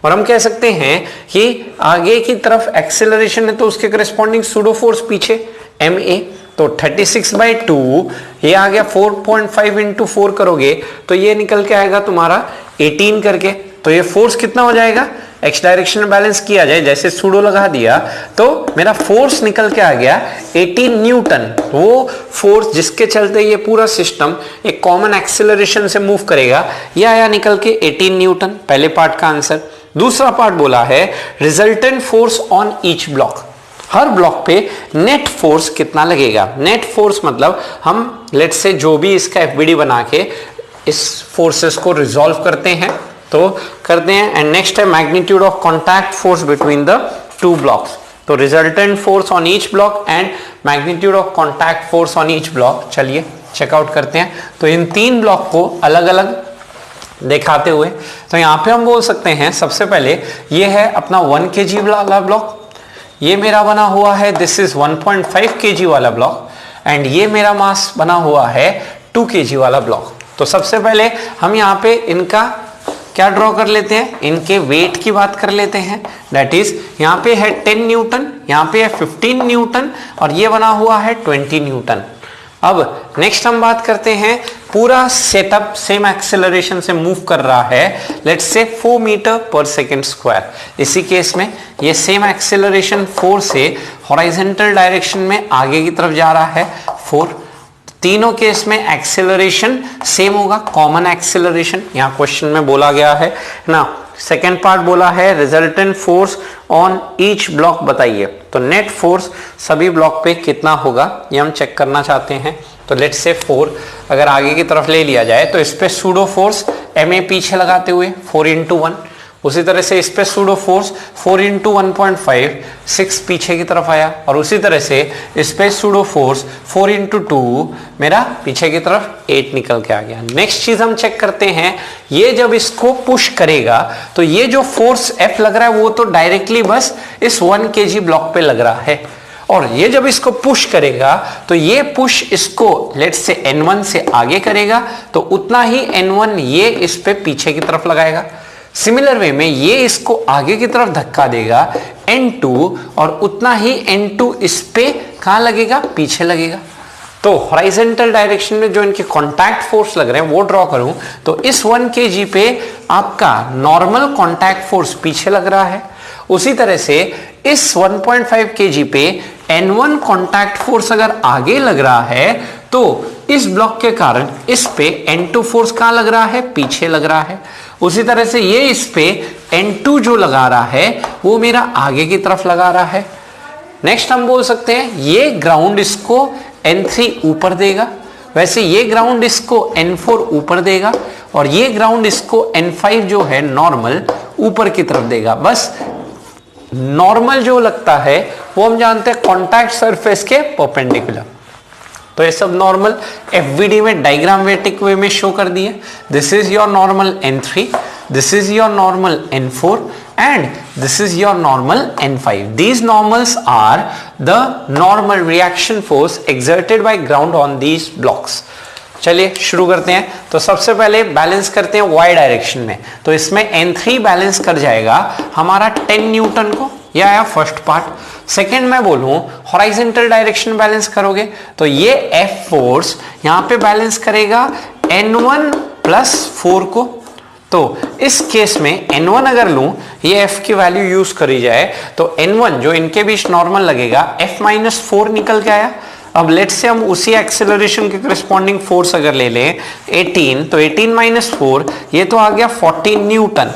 और हम कह सकते हैं कि आगे की तरफ एक्सेलरेशन है तो उसके करस्पॉन्डिंग सूडो फोर्स पीछे ma। तो 36/2 ये आ गया 4.5 × 4 करोगे तो ये निकल के आएगा तुम्हारा 18 करके। तो ये फोर्स कितना हो जाएगा, एक्स डायरेक्शन में बैलेंस किया जाए, जैसे सूडो लगा दिया तो मेरा फोर्स निकल के आ गया 18 न्यूटन। वो फोर्स जिसके चलते ये पूरा सिस्टम एक कॉमन एक्सेलरेशन से मूव करेगा, ये आया निकल के 18 न्यूटन, पहले पार्ट का आंसर। दूसरा पार्ट बोला है resultant force on each block, her block पे नेट फोर्स कितना लगेगा। नेट फोर्स मतलब हम लेट्स से जो भी इसका एफबीडी बना के इस फोर्सेस को रिजॉल्व करते हैं, तो करते हैं। एंड नेक्स्ट है magnitude of contact force between the 2 blocks. तो resultant force on each block and magnitude of contact force on each block, चलिए चेकआउट करते हैं। तो इन 3 ब्लॉक को अलग अलग दिखाते हुए, तो यहाँ पे हम बोल सकते हैं सबसे पहले ये है अपना 1 kg वाला ब्लॉक, ये मेरा बना हुआ है दिस इज 1.5 kg वाला ब्लॉक, एंड ये मेरा मास बना हुआ है 2 kg वाला ब्लॉक। तो सबसे पहले हम यहाँ पे इनका क्या ड्रॉ कर लेते हैं, इनके वेट की बात कर लेते हैं। दैट इज यहाँ पे है 10 न्यूटन, यहाँ पे है 15 न्यूटन, और ये बना हुआ है 20 न्यूटन। अब नेक्स्ट हम बात करते हैं, पूरा सेटअप सेम एक्सेलरेशन से मूव कर रहा है, let's say 4 metre per second square. इसी केस में ये सेम एक्सेलरेशन 4 से हॉरिजॉन्टल डायरेक्शन में आगे की तरफ जा रहा है 4। तीनों केस में एक्सेलरेशन सेम होगा, कॉमन एक्सेलरेशन यहाँ क्वेश्चन में बोला गया है ना। सेकेंड पार्ट बोला है resultant force on each block बताइए। तो नेट फोर्स सभी ब्लॉक पे कितना होगा ये हम चेक करना चाहते हैं। तो लेट्स से 4 अगर आगे की तरफ ले लिया जाए तो इस पे सूडो फोर्स ma पीछे लगाते हुए 4 × 1, उसी तरह से इस पे सूडो फोर्स 4 × 1.5 6 पीछे की तरफ आया, और उसी तरह से इस पे सूडो फोर्स 4 × 2 मेरा पीछे की तरफ 8 निकल के आ गया। नेक्स्ट चीज हम चेक करते हैं, ये जब इसको पुश करेगा तो ये जो फोर्स F लग रहा है वो तो डायरेक्टली बस इस 1 kg ब्लॉक पे लग रहा है, और ये जब इसको पुश करेगा तो ये पुश इसको लेट्स से N1 से आगे करेगा, तो उतना ही N1 ये इस पे पीछे की तरफ लगाएगा। सिमिलर वे में ये इसको आगे की तरफ धक्का देगा N2, और उतना ही N2 इस पे कहां लगेगा, पीछे लगेगा। तो हॉरिजॉन्टल डायरेक्शन में जो इनके कांटेक्ट फोर्स लग रहे हैं वो ड्रॉ करूं तो इस 1 kg पे आपका नॉर्मल कांटेक्ट फोर्स पीछे लग रहा है, उसी तरह से इस 1.5 kg पे N1 कांटेक्ट फोर्स अगर आगे लग रहा है तो इस ब्लॉक के कारण इस पे N2 फोर्स कहां लग रहा है, पीछे लग रहा है। उसी तरह से ये इस पे N2 जो लगा रहा है वो मेरा आगे की तरफ लगा रहा है। नेक्स्ट हम बोल सकते हैं ये ग्राउंड इसको N3 ऊपर देगा, वैसे ये ग्राउंड इसको N4 ऊपर देगा, और ये ग्राउंड इसको N5 जो है नॉर्मल ऊपर की तरफ देगा। बस नॉर्मल जो लगता है वो हम जानते हैं कॉन्टैक्ट सरफेस के परपेंडिकुलर। तो ये सब नॉर्मल एफवीडी में डायग्रामेटिक वे में शो कर दिए। This is your normal N3, this is your normal N4 and this is your normal N5. These normals are the normal reaction force exerted by ground on these blocks. चलिए शुरू करते हैं। तो सबसे पहले बैलेंस करते हैं y डायरेक्शन में, तो इसमें N3 बैलेंस कर जाएगा हमारा 10 न्यूटन को, यह आया फर्स्ट पार्ट। सेकेंड मैं बोलूं हॉरिजॉन्टल डायरेक्शन बैलेंस करोगे तो ये F फोर्स यहां पे बैलेंस करेगा N1 + 4 को। तो इस केस में N1 अगर लूं, ये F की वैल्यू यूज करी जाए तो N1 जो इनके बीच नॉर्मल लगेगा F - 4 निकल के आया। अब लेट्स से हम उसी एक्सेलरेशन के करस्पॉन्डिंग फोर्स अगर ले लें 18, तो 18 - 4 ये तो आ गया 14 न्यूटन,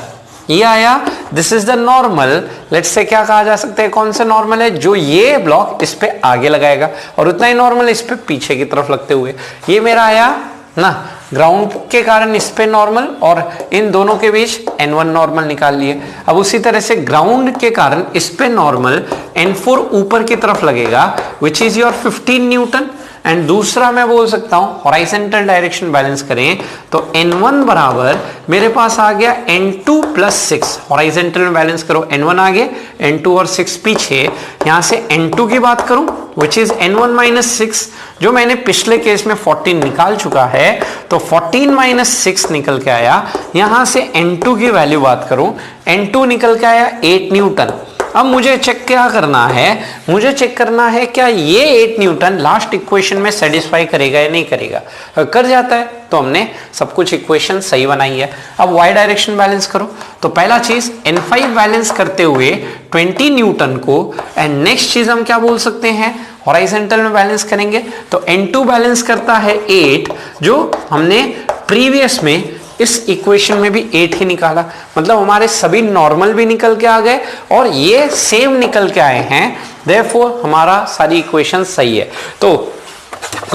ये आया। This is the normal. Let's say क्या कहा जा सकता है, कौन सा नॉर्मल है, जो ये ब्लॉक इस पे आगे लगाएगा, और उतना ही नॉर्मल इस पे पीछे की तरफ लगते हुए। ये मेरा आया ना ग्राउंड के कारण इस पे नॉर्मल, और इन दोनों के बीच N1 नॉर्मल निकाल लिए। अब उसी तरह से ग्राउंड के कारण इस पे नॉर्मल N4 ऊपर की तरफ लगेगा विच इज योर 15 न्यूटन। एंड दूसरा मैं बोल सकता हूं हॉरिजॉन्टल डायरेक्शन बैलेंस करें तो N1 बराबर मेरे पास आ गया N2 + 6। हॉरिजॉन्टल में बैलेंस करो, N1 आगे, N2 और 6 पीछे। यहां से N2 की बात करूं विच इज N1 - 6, जो मैंने पिछले केस में 14 निकाल चुका है, तो 14 - 6 निकल के आया। यहां से N2 की वैल्यू बात करूं, N2 निकल के आया 8 न्यूटन। अब मुझे चेक क्या करना है, मुझे चेक करना है क्या ये 8 न्यूटन लास्ट इक्वेशन में सेटिस्फाई करेगा या नहीं करेगा। कर जाता है तो हमने सब कुछ इक्वेशन सही बनाई है। अब y डायरेक्शन बैलेंस करो, तो पहला चीज N5 बैलेंस करते हुए 20 न्यूटन को, एंड नेक्स्ट चीज हम क्या बोल सकते हैं, हॉरिजॉन्टल में बैलेंस करेंगे तो N2 बैलेंस करता है 8, जो हमने प्रीवियस में इस इक्वेशन में भी 8 ही निकाला। मतलब हमारे सभी नॉर्मल भी निकल के आ गए और ये सेम निकल के आए हैं, देयरफॉर हमारा सारी इक्वेशन सही है। तो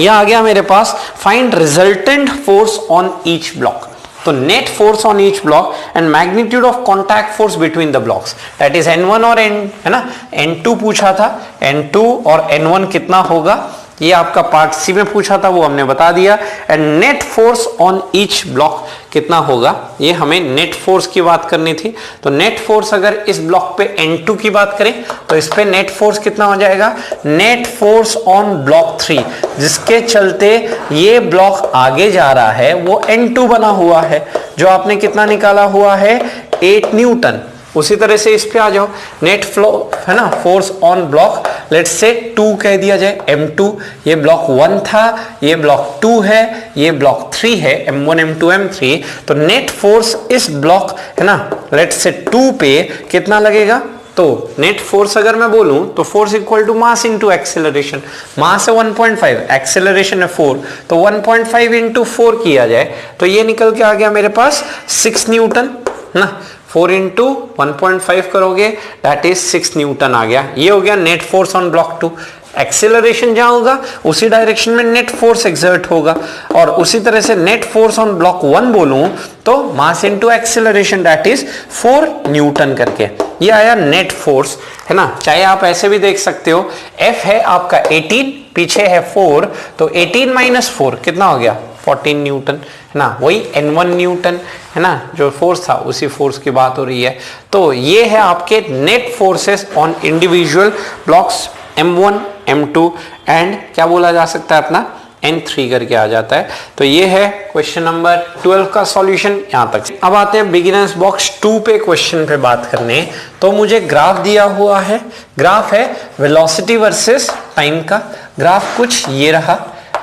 यह आ गया मेरे पास find resultant force on each block. तो net force on each block and magnitude of contact force between the blocks, that is N1 और N, है ना, N2 पूछा था, N2 और N1 कितना होगा, ये आपका पार्ट सी में पूछा था, वो हमने बता दिया। And net force on each block कितना होगा, ये हमें नेट फोर्स की बात करनी थी। तो नेट फोर्स अगर इस ब्लॉक पे N2 की बात करें तो इस पे नेट फोर्स कितना हो जाएगा, नेट फोर्स ऑन ब्लॉक 3, जिसके चलते ये ब्लॉक आगे जा रहा है, वो N2 बना हुआ है, जो आपने कितना निकाला हुआ है, 8 न्यूटन। उसी तरह से इस पे आ जाओ, नेट फ्लो है ना, force on block let's say 2 कह दिया जाए, M2, ये ब्लॉक 1 था, ये ब्लॉक 2 है, ये ब्लॉक 3 है, M1 M2 M3। तो नेट फोर्स इस ब्लॉक है ना लेट्स से 2 पे कितना लगेगा, तो नेट फोर्स अगर मैं बोलूं तो force equal to mass into acceleration. Mass है 1.5, एक्सेलरेशन है 4, तो 1.5 × 4 किया जाए तो ये निकल के आ गया मेरे पास 6 न्यूटन ना। 4 इंटू 1.5 करोगे दैट इज 6 न्यूटन आ गया। ये हो गया net force on block 2। Acceleration जहां होगा उसी डायरेक्शन में नेट फोर्स एक्सर्ट होगा, और उसी तरह से नेट फोर्स ऑन ब्लॉक 1 बोलूं तो mass into acceleration that is 4 Newton करके ये आया नेट फोर्स, है ना। चाहे आप ऐसे भी देख सकते हो, F है आपका 18, पीछे है 4, तो 18 माइनस 4 कितना हो गया 14 न्यूटन, है ना। वही N1 न्यूटन, है ना, जो फोर्स था उसी फोर्स की बात हो रही है। तो ये है आपके net forces on individual blocks M1, M2 and क्या बोला जा सकता है अपना N3 करके आ जाता है। तो ये है क्वेश्चन नंबर 12 का सॉल्यूशन यहां तक। अब आते हैं बिगिनर्स बॉक्स 2 पे क्वेश्चन पे बात करने। तो मुझे ग्राफ दिया हुआ है, ग्राफ है वेलोसिटी वर्सेस टाइम का। ग्राफ कुछ ये रहा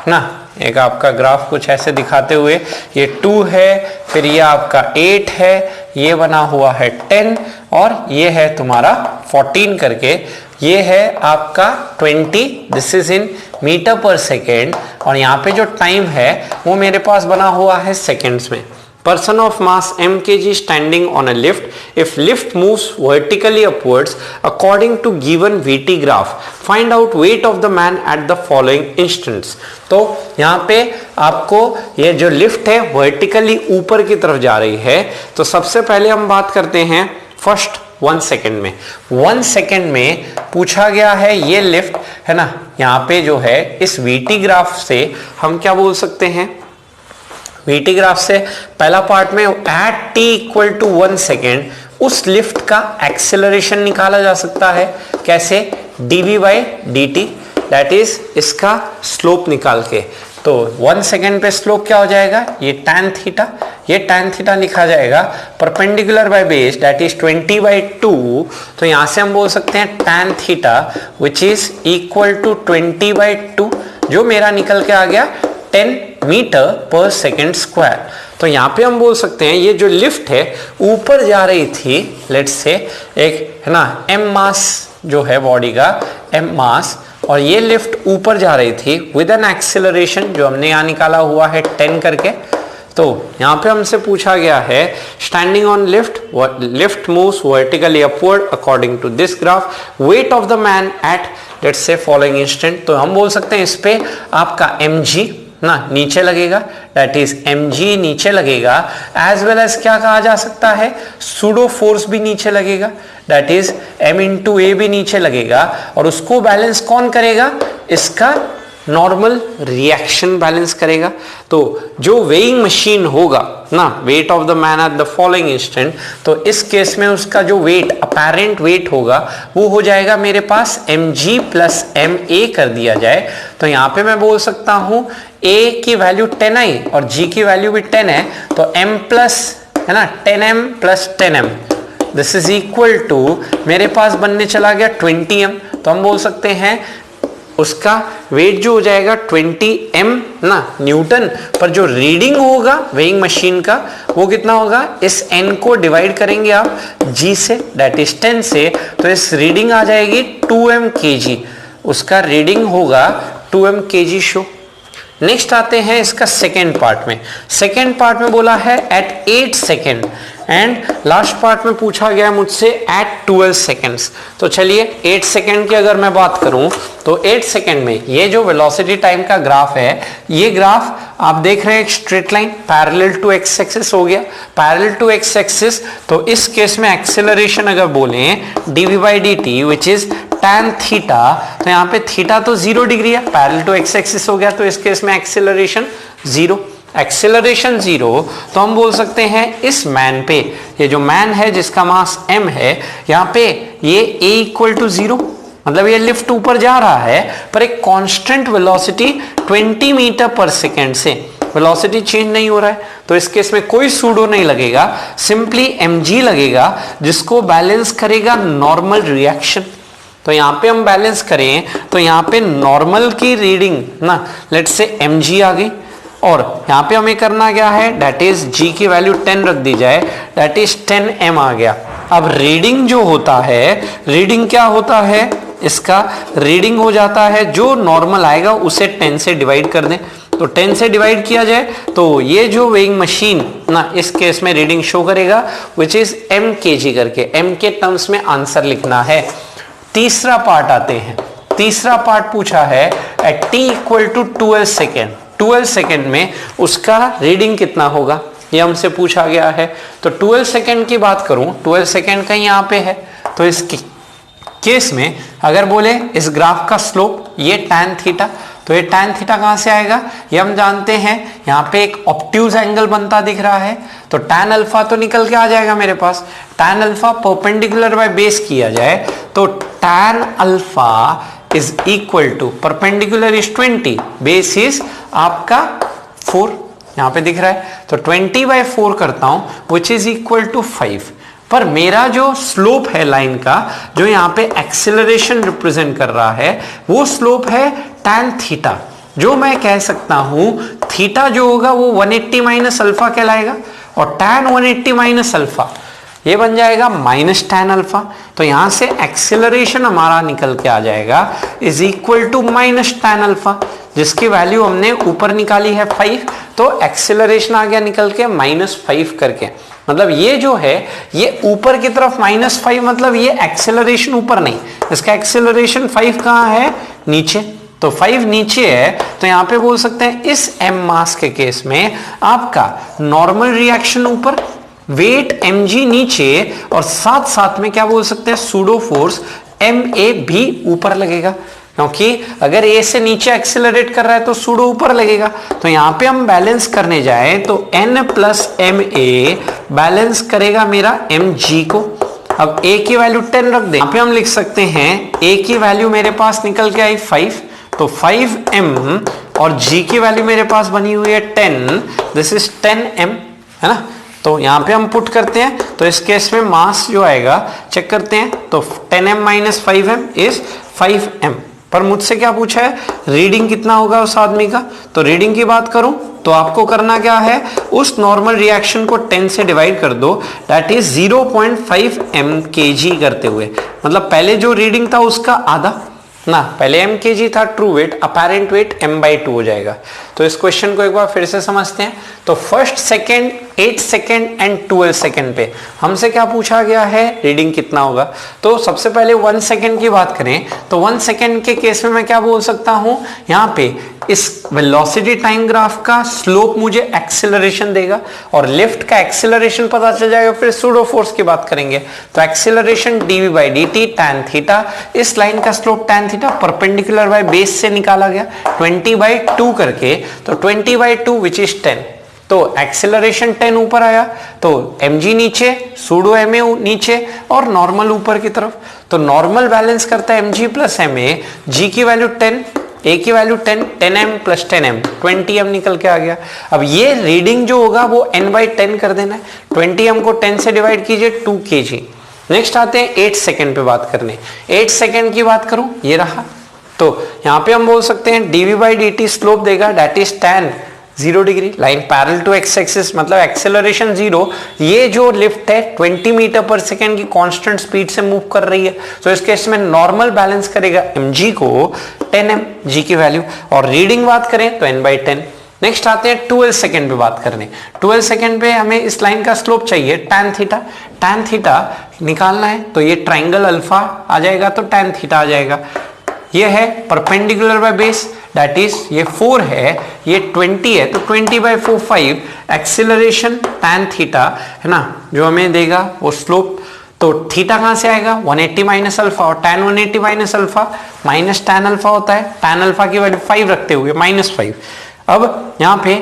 ना, एक आपका ग्राफ कुछ ऐसे दिखाते हुए, ये 2 है, फिर ये आपका 8 है, ये बना हुआ है 10 और ये है तुम्हारा 14 करके, ये है आपका 20, this is in metre per second, और यहाँ पे जो टाइम है वो मेरे पास बना हुआ है सेकेंड्स में। Person of mass m kg standing on a lift. If lift moves vertically upwards according to given VT graph, find out weight of the man at the following instants. तो यहाँ पे आपको ये जो लिफ्ट है vertically ऊपर की तरफ जा रही है। तो सबसे पहले हम बात करते हैं फर्स्ट 1 सेकेंड में। 1 सेकेंड में पूछा गया है ये लिफ्ट, है ना। यहाँ पे जो है इस VT ग्राफ से हम क्या बोल सकते हैं, VT ग्राफ से पहला पार्ट में at t equal to 1 second उस लिफ्ट का एक्सेलरेशन निकाला जा सकता है। कैसे, dv by dt, that is इसका स्लोप निकाल के। तो 1 सेकेंड पे स्लोप क्या हो जाएगा, ये tan थीटा, ये tan थीटा लिखा जाएगा perpendicular by base that is 20/2। तो यहां से हम बोल सकते हैं tan theta which is equal to 20/2, जो मेरा निकल के आ गया 10 मीटर पर सेकेंड स्क्वायर। तो यहाँ पे हम बोल सकते हैं ये जो लिफ्ट है ऊपर जा रही थी, लेट्स से एक, है ना, m मास जो है बॉडी का m मास, और ये लिफ्ट ऊपर जा रही थी विद एन एक्सेलरेशन जो हमने यहाँ निकाला हुआ है 10 करके। तो यहाँ पे हमसे पूछा गया है standing on lift moves vertically upward according to this graph, weight of the man at let's say following instant. तो हम बोल सकते हैं इस पे आपका mg ना नीचे लगेगा, दैट इज mg नीचे लगेगा, एज वेल एज क्या कहा जा सकता है, सूडो फोर्स भी नीचे लगेगा, दैट इज m इंटू ए भी नीचे लगेगा, और उसको बैलेंस कौन करेगा, इसका नॉर्मल रिएक्शन बैलेंस करेगा। तो जो वेइंग मशीन होगा ना, wait of the man at the following instant, तो इस केस में उसका जो वेट अपेरेंट वेट होगा वो हो जाएगा मेरे पास mg प्लस ma कर दिया जाए। तो यहाँ पे मैं बोल सकता हूँ a की वैल्यू 10i और g की वैल्यू भी 10 है, तो m प्लस, है ना, 10m plus 10m this is equal to मेरे पास बनने चला गया 20m। तो हम बोल सकते हैं उसका वेट जो हो जाएगा 20m ना न्यूटन, पर जो रीडिंग होगा वेइंग मशीन का वो कितना होगा, इस n को डिवाइड करेंगे आप g से, दैट इज 10 से, तो इस रीडिंग आ जाएगी 2m kg, उसका रीडिंग होगा 2m kg शो। नेक्स्ट आते हैं इसका सेकेंड पार्ट में। सेकेंड पार्ट में बोला है at 8 second, and last part में पूछा गया है मुझसे एट 12 सेकेंड्स। तो चलिए 8 सेकेंड की अगर मैं बात करूं तो 8 सेकेंड में ये जो वेलोसिटी टाइम का ग्राफ है, ये ग्राफ आप देख रहे हैं एक straight line parallel to x axis हो गया, पैरेलल टू एक्स एक्सिस। तो इस केस में एक्सेलरेशन अगर बोलें dv by dt which is tan theta, तो यहाँ पे थीटा तो 0 डिग्री है, पैरेलल टू एक्स एक्सिस हो गया, तो इस केस में एक्सेलरेशन 0, एक्सेलरेशन 0। तो हम बोल सकते हैं इस मैन पे, ये जो मैन है जिसका मास m है, यहाँ पे ये a इक्वल टू 0, मतलब ये लिफ्ट ऊपर जा रहा है पर एक constant velocity 20 metre per second से, वेलोसिटी चेंज नहीं हो रहा है। तो इस केस में कोई सूडो नहीं लगेगा, सिंपली mg लगेगा जिसको बैलेंस करेगा नॉर्मल रिएक्शन। तो यहाँ पे हम बैलेंस करें तो यहाँ पे नॉर्मल की रीडिंग ना, लेट्स से mg आ गई, और यहाँ पे हमें करना क्या है, दैट इज g की वैल्यू 10 रख दी जाए, दैट इज 10m आ गया। अब रीडिंग जो होता है, रीडिंग क्या होता है, इसका रीडिंग हो जाता है जो नॉर्मल आएगा उसे 10 से डिवाइड कर दें, तो 10 से डिवाइड किया जाए तो ये जो वेइंग मशीन ना इस केस में रीडिंग शो करेगा विच इज m kg करके, m के टर्म्स में आंसर लिखना है। तीसरा पार्ट आते हैं, तीसरा पार्ट पूछा है at t equal to 12 second, 12 second में उसका रीडिंग कितना होगा ये हमसे पूछा गया है। तो 12 सेकेंड की बात करूं, 12 सेकेंड कहीं यहाँ पे है, तो इस केस में अगर बोले इस ग्राफ का स्लोप ये tan थीटा, तो ये tan थीटा कहां से आएगा, ये हम जानते हैं यहाँ पे एक ऑब्ट्यूज एंगल बनता दिख रहा है, तो tan अल्फा तो निकल के आ जाएगा मेरे पास। tan alpha perpendicular by base किया जाए तो tan alpha is equal to perpendicular is 20, base is आपका 4, यहाँ पे दिख रहा है, तो 20/4 करता हूं विच इज इक्वल टू 5। पर मेरा जो स्लोप है लाइन का, जो यहाँ पे एक्सेलरेशन रिप्रेजेंट कर रहा है, वो स्लोप है tan थीटा, जो मैं कह सकता हूं थीटा जो होगा वो 180 माइनस अल्फा कहलाएगा, और tan 180 माइनस अल्फा ये बन जाएगा माइनस tan अल्फा। तो यहां से एक्सेलरेशन हमारा निकल के आ जाएगा is equal to minus tan alpha, जिसकी वैल्यू हमने ऊपर निकाली है 5, तो एक्सेलरेशन आ गया निकल के -5 करके। मतलब ये जो है ये ऊपर की तरफ -5, मतलब ये एक्सेलरेशन ऊपर नहीं, इसका एक्सेलरेशन 5 कहाँ है, नीचे, तो 5 नीचे है। तो यहाँ पे बोल सकते हैं इस m मास के केस में आपका नॉर्मल रिएक्शन ऊपर, वेट mg नीचे, और साथ साथ में क्या बोल सकते हैं सूडो फोर्स ma भी ऊपर लगेगा, क्योंकि अगर a से नीचे एक्सेलरेट कर रहा है तो सूडो ऊपर लगेगा। तो यहाँ पे हम बैलेंस करने जाए तो n प्लस ma बैलेंस करेगा मेरा mg को। अब a की वैल्यू 10 रख दे, यहाँ पे हम लिख सकते हैं a की वैल्यू मेरे पास निकल के आई 5, तो 5m, और g की वैल्यू मेरे पास बनी हुई है 10, दिस इज 10m, है ना। तो यहाँ पे हम पुट करते हैं, तो इस केस में मास जो आएगा चेक करते हैं, तो 10m minus 5m is 5m। पर मुझसे क्या पूछा है, रीडिंग कितना होगा उस आदमी का, तो रीडिंग की बात करूं तो आपको करना क्या है, उस नॉर्मल रिएक्शन को 10 से डिवाइड कर दो, दैट इज 0.5 mkg करते हुए, मतलब पहले जो रीडिंग था उसका आधा ना, पहले mkg था true wait, apparent wait m/2 हो जाएगा। तो इस क्वेश्चन को एक बार फिर से समझते हैं। तो first, second, 8 second and 12 second पे हमसे क्या पूछा गया है, रीडिंग कितना होगा। तो सबसे पहले 1 सेकेंड की बात करें तो 1 सेकेंड के केस में मैं क्या बोल सकता हूं, यहाँ पे इस वेलोसिटी टाइम ग्राफ का स्लोप मुझे एक्सेलरेशन देगा, और लिफ्ट का एक्सेलरेशन पता चल जाएगा, फिर सूडो फोर्स की बात करेंगे तो एक्सेलरेशन dv/dt tan थीटा, इस लाइन का slope tan theta perpendicular by base से निकाला गया 20/2 करके, तो 20/2 विच इज 10, तो एक्सेलरेशन 10 ऊपर आया, तो mg नीचे, सूडो ma नीचे, और नॉर्मल ऊपर की तरफ, तो नॉर्मल बैलेंस करता है mg प्लस ma, g की वैल्यू 10, a की value 10, 10m plus 10m 20m निकल के आ गया। अब ये रीडिंग जो होगा वो n/10 कर देना है, 20m को 10 से डिवाइड कीजिए 2 kg। नेक्स्ट आते हैं 8 सेकेंड पे बात करने। 8 सेकेंड की बात करूं, ये रहा, तो यहाँ पे हम बोल सकते हैं dv/dt स्लोप देगा that is tan 0 degree, line parallel to x axis, मतलब एक्सेलरेशन 0, ये जो लिफ्ट है 20 मीटर पर सेकेंड की कांस्टेंट स्पीड से मूव कर रही है, तो इस केस में नॉर्मल बैलेंस करेगा mg को 10m g की वैल्यू, और रीडिंग बात करें तो n/10। नेक्स्ट आते हैं 12 सेकेंड पे बात करने। 12 सेकेंड पे हमें इस लाइन का स्लोप चाहिए tan थीटा, tan थीटा निकालना है, तो ये ट्राइंगल अल्फा आ जाएगा, तो tan थीटा आ जाएगा। ये है perpendicular by base, that is ये 4 है, ये 20 है, तो 20/4 5, एक्सेलरेशन tan थीटा है ना, जो हमें देगा वो स्लोप, तो थीटा कहां से आएगा 180 माइनस अल्फा, और tan 180 minus alpha minus tan alpha होता है, tan अल्फा की वैल्यू 5 रखते हुए -5। अब यहाँ पे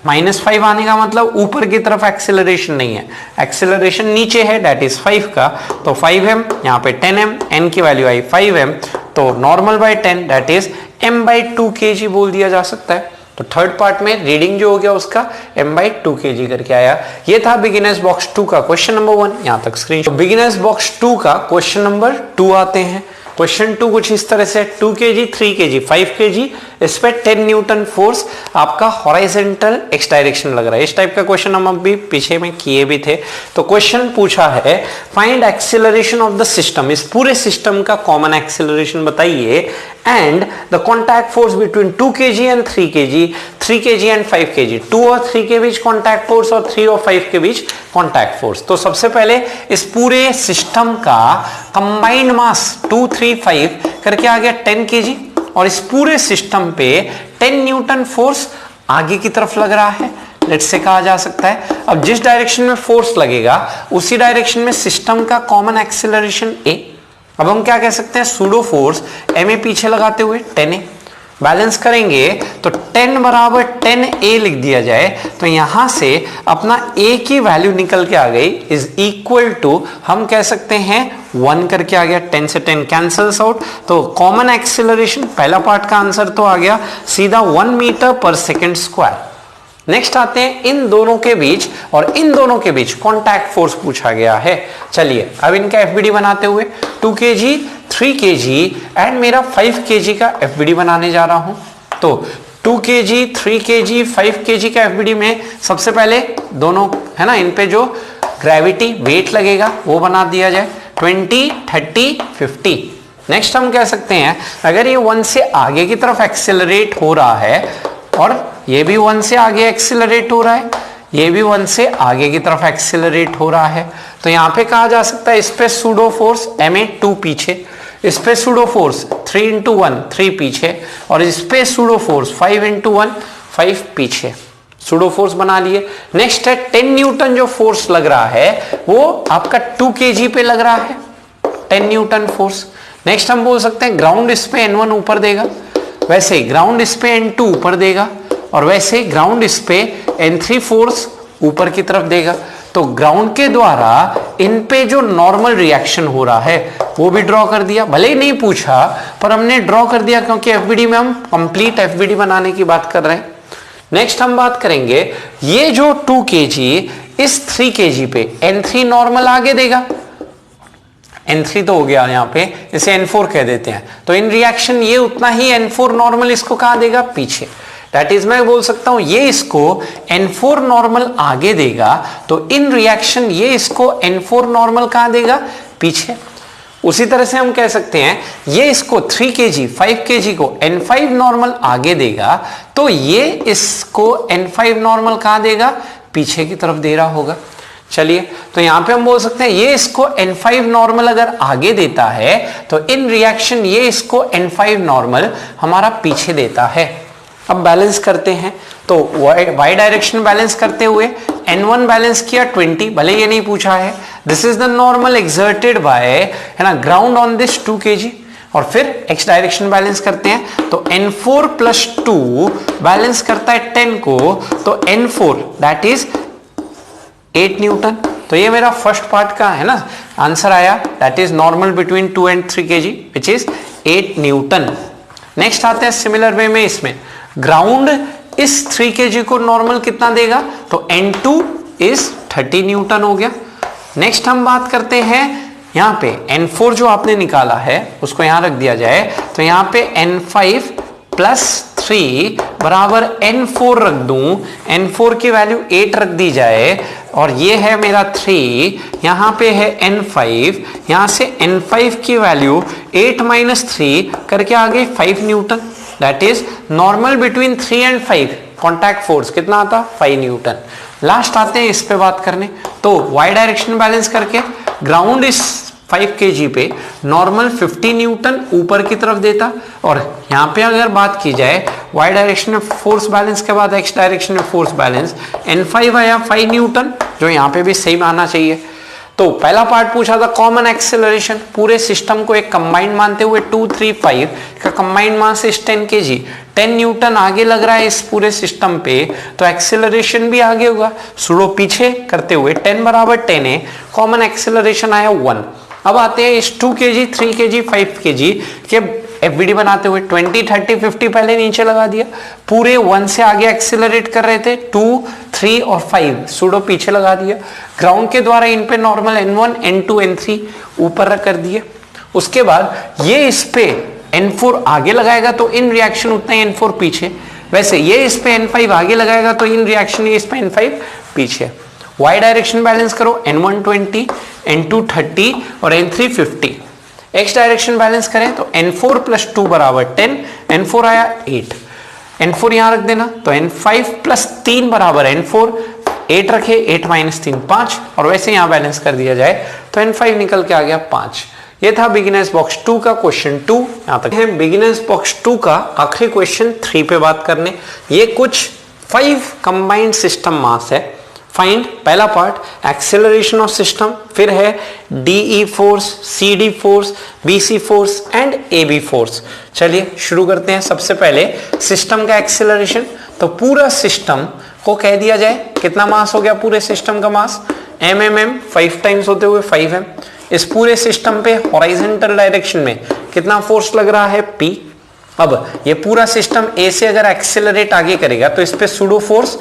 -5 आने का मतलब ऊपर की तरफ एक्सेलरेशन नहीं है, एक्सेलरेशन नीचे है, दैट इज 5 का, तो 5m, यहाँ पे 10m, n की वैल्यू आई 5m, तो normal by 10 that is m/2 kg बोल दिया जा सकता है। तो थर्ड पार्ट में रीडिंग जो हो गया उसका m/2 kg करके आया। ये था बिगिनर्स बॉक्स 2 का क्वेश्चन नंबर 1, यहाँ तक स्क्रीन। बिगिनर्स बॉक्स 2 का क्वेश्चन नंबर 2 आते हैं। क्वेश्चन 2 कुछ इस तरह से, 2 kg, 3 kg, 5 kg, इस पे 10 न्यूटन फोर्स आपका हॉरिजॉन्टल एक्स डायरेक्शन लग रहा है। इस टाइप का क्वेश्चन हम अभी पीछे में किए भी थे। तो क्वेश्चन पूछा है find acceleration of the system, इस पूरे सिस्टम का कॉमन एक्सेलरेशन बताइए and the contact force between 2 kg and 3 kg, 3 kg and 5 kg, 2 और 3 के बीच contact force और 3 और 5 के बीच contact force। तो सबसे पहले इस पूरे सिस्टम का combined mass 2, 3, 5 करके आ गया 10 kg और इस पूरे सिस्टम पे 10 न्यूटन फोर्स आगे की तरफ लग रहा है, लेट्स से कहा जा सकता है। अब जिस डायरेक्शन में फोर्स लगेगा उसी डायरेक्शन में सिस्टम का कॉमन एक्सेलरेशन a। अब हम क्या कह सकते हैं, सूडो फोर्स ma पीछे लगाते हुए 10a बैलेंस करेंगे तो 10 बराबर 10a लिख दिया जाए तो यहां से अपना a की वैल्यू निकल के आ गई इज इक्वल टू, हम कह सकते हैं 1 करके आ गया, 10 से 10 कैंसल्स आउट, तो कॉमन एक्सेलरेशन पहला पार्ट का आंसर तो आ गया सीधा 1 metre per second square. Next आते हैं इन दोनों के बीच, और इन दोनों के बीच कॉन्टैक्ट फोर्स पूछा गया है। चलिए अब इनका एफबीडी बनाते हुए 2 kg 3 kg एंड मेरा 5 kg का एफबीडी बनाने जा रहा हूं। तो 2 kg 3 kg 5 kg का एफबीडी में सबसे पहले दोनों है ना, इन पे जो ग्रेविटी वेट लगेगा वो बना दिया जाए 20 30 50। नेक्स्ट हम कह सकते हैं अगर ये 1 से आगे की तरफ एक्सेलरेट हो रहा है और ये भी 1 से आगे एक्सेलरेट हो रहा है, ये भी 1 से आगे की तरफ एक्सेलरेट हो रहा है, तो यहां पे कहा जा सकता है इस पे सूडो फोर्स ma 2 पीछे, इस पे सूडो फोर्स 3 into 1 3 पीछे, और इस पे सूडो फोर्स 5 into 1 5 पीछे। सूडो फोर्स बना लिए। नेक्स्ट है 10 न्यूटन जो फोर्स लग रहा है वो आपका 2 kg पे लग रहा है, 10 न्यूटन फोर्स। नेक्स्ट हम बोल सकते हैं ग्राउंड इस पे N1 ऊपर देगा, वैसे ग्राउंड इस पे N2 ऊपर देगा, और वैसे ग्राउंड इस पे N3 फोर्स ऊपर की तरफ देगा। तो ग्राउंड के द्वारा इन पे जो नॉर्मल रिएक्शन हो रहा है वो भी ड्रॉ कर दिया, भले ही नहीं पूछा पर हमने ड्रॉ कर दिया क्योंकि एफबीडी में हम कंप्लीट एफबीडी बनाने की बात कर रहे हैं। नेक्स्ट हम बात करेंगे ये जो 2 kg इस 3 kg पे N3 नॉर्मल आगे देगा, N3 तो हो गया यहाँ पे, इसे N4 कह देते हैं, तो इन रिएक्शन ये उतना ही N4 नॉर्मल इसको कहाँ देगा, पीछे। दैट इज मैं बोल सकता हूं ये इसको N4 नॉर्मल आगे देगा, तो इन रिएक्शन ये इसको N4 नॉर्मल कहाँ देगा, पीछे। उसी तरह से हम कह सकते हैं ये इसको 3 kg 5 kg को N5 नॉर्मल आगे देगा, तो ये इसको N5 नॉर्मल कहाँ देगा, पीछे की तरफ दे रहा होगा। चलिए तो यहां पे हम बोल सकते हैं ये इसको N5 नॉर्मल अगर आगे देता है तो इन रिएक्शन ये इसको N5 नॉर्मल हमारा पीछे देता है। अब बैलेंस करते हैं तो y डायरेक्शन बैलेंस करते हुए N1 बैलेंस किया 20, भले ये नहीं पूछा है, this is the normal exerted by है ना ग्राउंड ऑन दिस 2 kg, और फिर x डायरेक्शन बैलेंस करते हैं तो N4 प्लस 2 बैलेंस करता है 10 को, तो N4 दैट इज 8 न्यूटन। तो ये मेरा फर्स्ट पार्ट का है ना आंसर आया, that is normal between 2 and 3 kg which is 8 Newton. Next आते हैं सिमिलर वे में, इसमें ग्राउंड इस 3 kg को नॉर्मल कितना देगा, तो N2 इज 30 न्यूटन हो गया। नेक्स्ट हम बात करते हैं यहाँ पे N4 जो आपने निकाला है उसको यहां रख दिया जाए, तो यहाँ पे N5 प्लस 3 बराबर N4 रख दूं, N4 की वैल्यू 8 रख दी जाए, और ये है मेरा 3, यहाँ पे है N5, यहाँ से N5 की वैल्यू 8 माइनस 3 करके आ गई 5 Newton. That is normal between 3 and 5 contact force कितना आता, 5 न्यूटन। लास्ट आते हैं इस पे बात करने, तो y डायरेक्शन बैलेंस करके ग्राउंड इस 5 kg पे नॉर्मल 50 न्यूटन ऊपर की तरफ देता, और यहाँ पे अगर बात की जाए y डायरेक्शन में फोर्स बैलेंस के बाद x डायरेक्शन में फोर्स बैलेंस, N5 आया 5 न्यूटन जो यहाँ पे भी सेम आना चाहिए। तो पहला पार्ट पूछा था कॉमन एक्सेलरेशन, पूरे सिस्टम को एक कंबाइंड मानते हुए 2 3 5 का combined mass is 10 kg, 10 Newton आगे लग रहा है इस पूरे सिस्टम पे, तो एक्सेलरेशन भी आगे होगा, सूडो पीछे करते हुए 10 बराबर 10 है, कॉमन एक्सेलरेशन आया 1। अब आते हैं इस 2 kg 3 kg 5 kg के एफबीडी बनाते हुए 20 30 50 पहले नीचे लगा दिया, पूरे 1 से आगे एक्सेलरेट कर रहे थे, 2 3 और 5 सूडो पीछे लगा दिया, ग्राउंड के द्वारा इन पे नॉर्मल N1 N2 N3 ऊपर कर दिए। उसके बाद ये इस पे N4 आगे लगाएगा तो इन रिएक्शन उतना ही N4 पीछे, वैसे ये इस पे N5 आगे लगाएगा तो इन रिएक्शन ये इस पे N5 पीछे। y डायरेक्शन बैलेंस करो, N1 20 N2 30 और N3 50। एक्स डायरेक्शन बैलेंस करें तो n4 प्लस 2 बराबर 10, n4 आया 8, n4 यहां रख देना तो n5 प्लस 3 बराबर n4, 8 रखे, 8 माइनस 3 5, और वैसे यहां बैलेंस कर दिया जाए तो n5 निकल के आ गया 5। ये था बिगिनर्स बॉक्स 2 का क्वेश्चन 2। यहां तक है बिगिनर्स बॉक्स 2 का आखिरी क्वेश्चन 3 पे बात करने। ये कुछ 5 कंबाइंड सिस्टम मास है। फाइंड पहला पार्ट एक्सेलरेशन ऑफ सिस्टम, फिर है DE force, CD force, BC force and AB force. चलिए शुरू करते हैं। सबसे पहले सिस्टम का एक्सेलरेशन, तो पूरा सिस्टम को कह दिया जाए कितना मास हो गया, पूरे सिस्टम का मास एम 5 टाइम्स होते हुए 5m। इस पूरे सिस्टम पे हॉरिजॉन्टल डायरेक्शन में कितना फोर्स लग रहा है, P। अब ये पूरा सिस्टम A से अगर एक्सेलरेट आगे करेगा तो इस पे सूडो फोर्स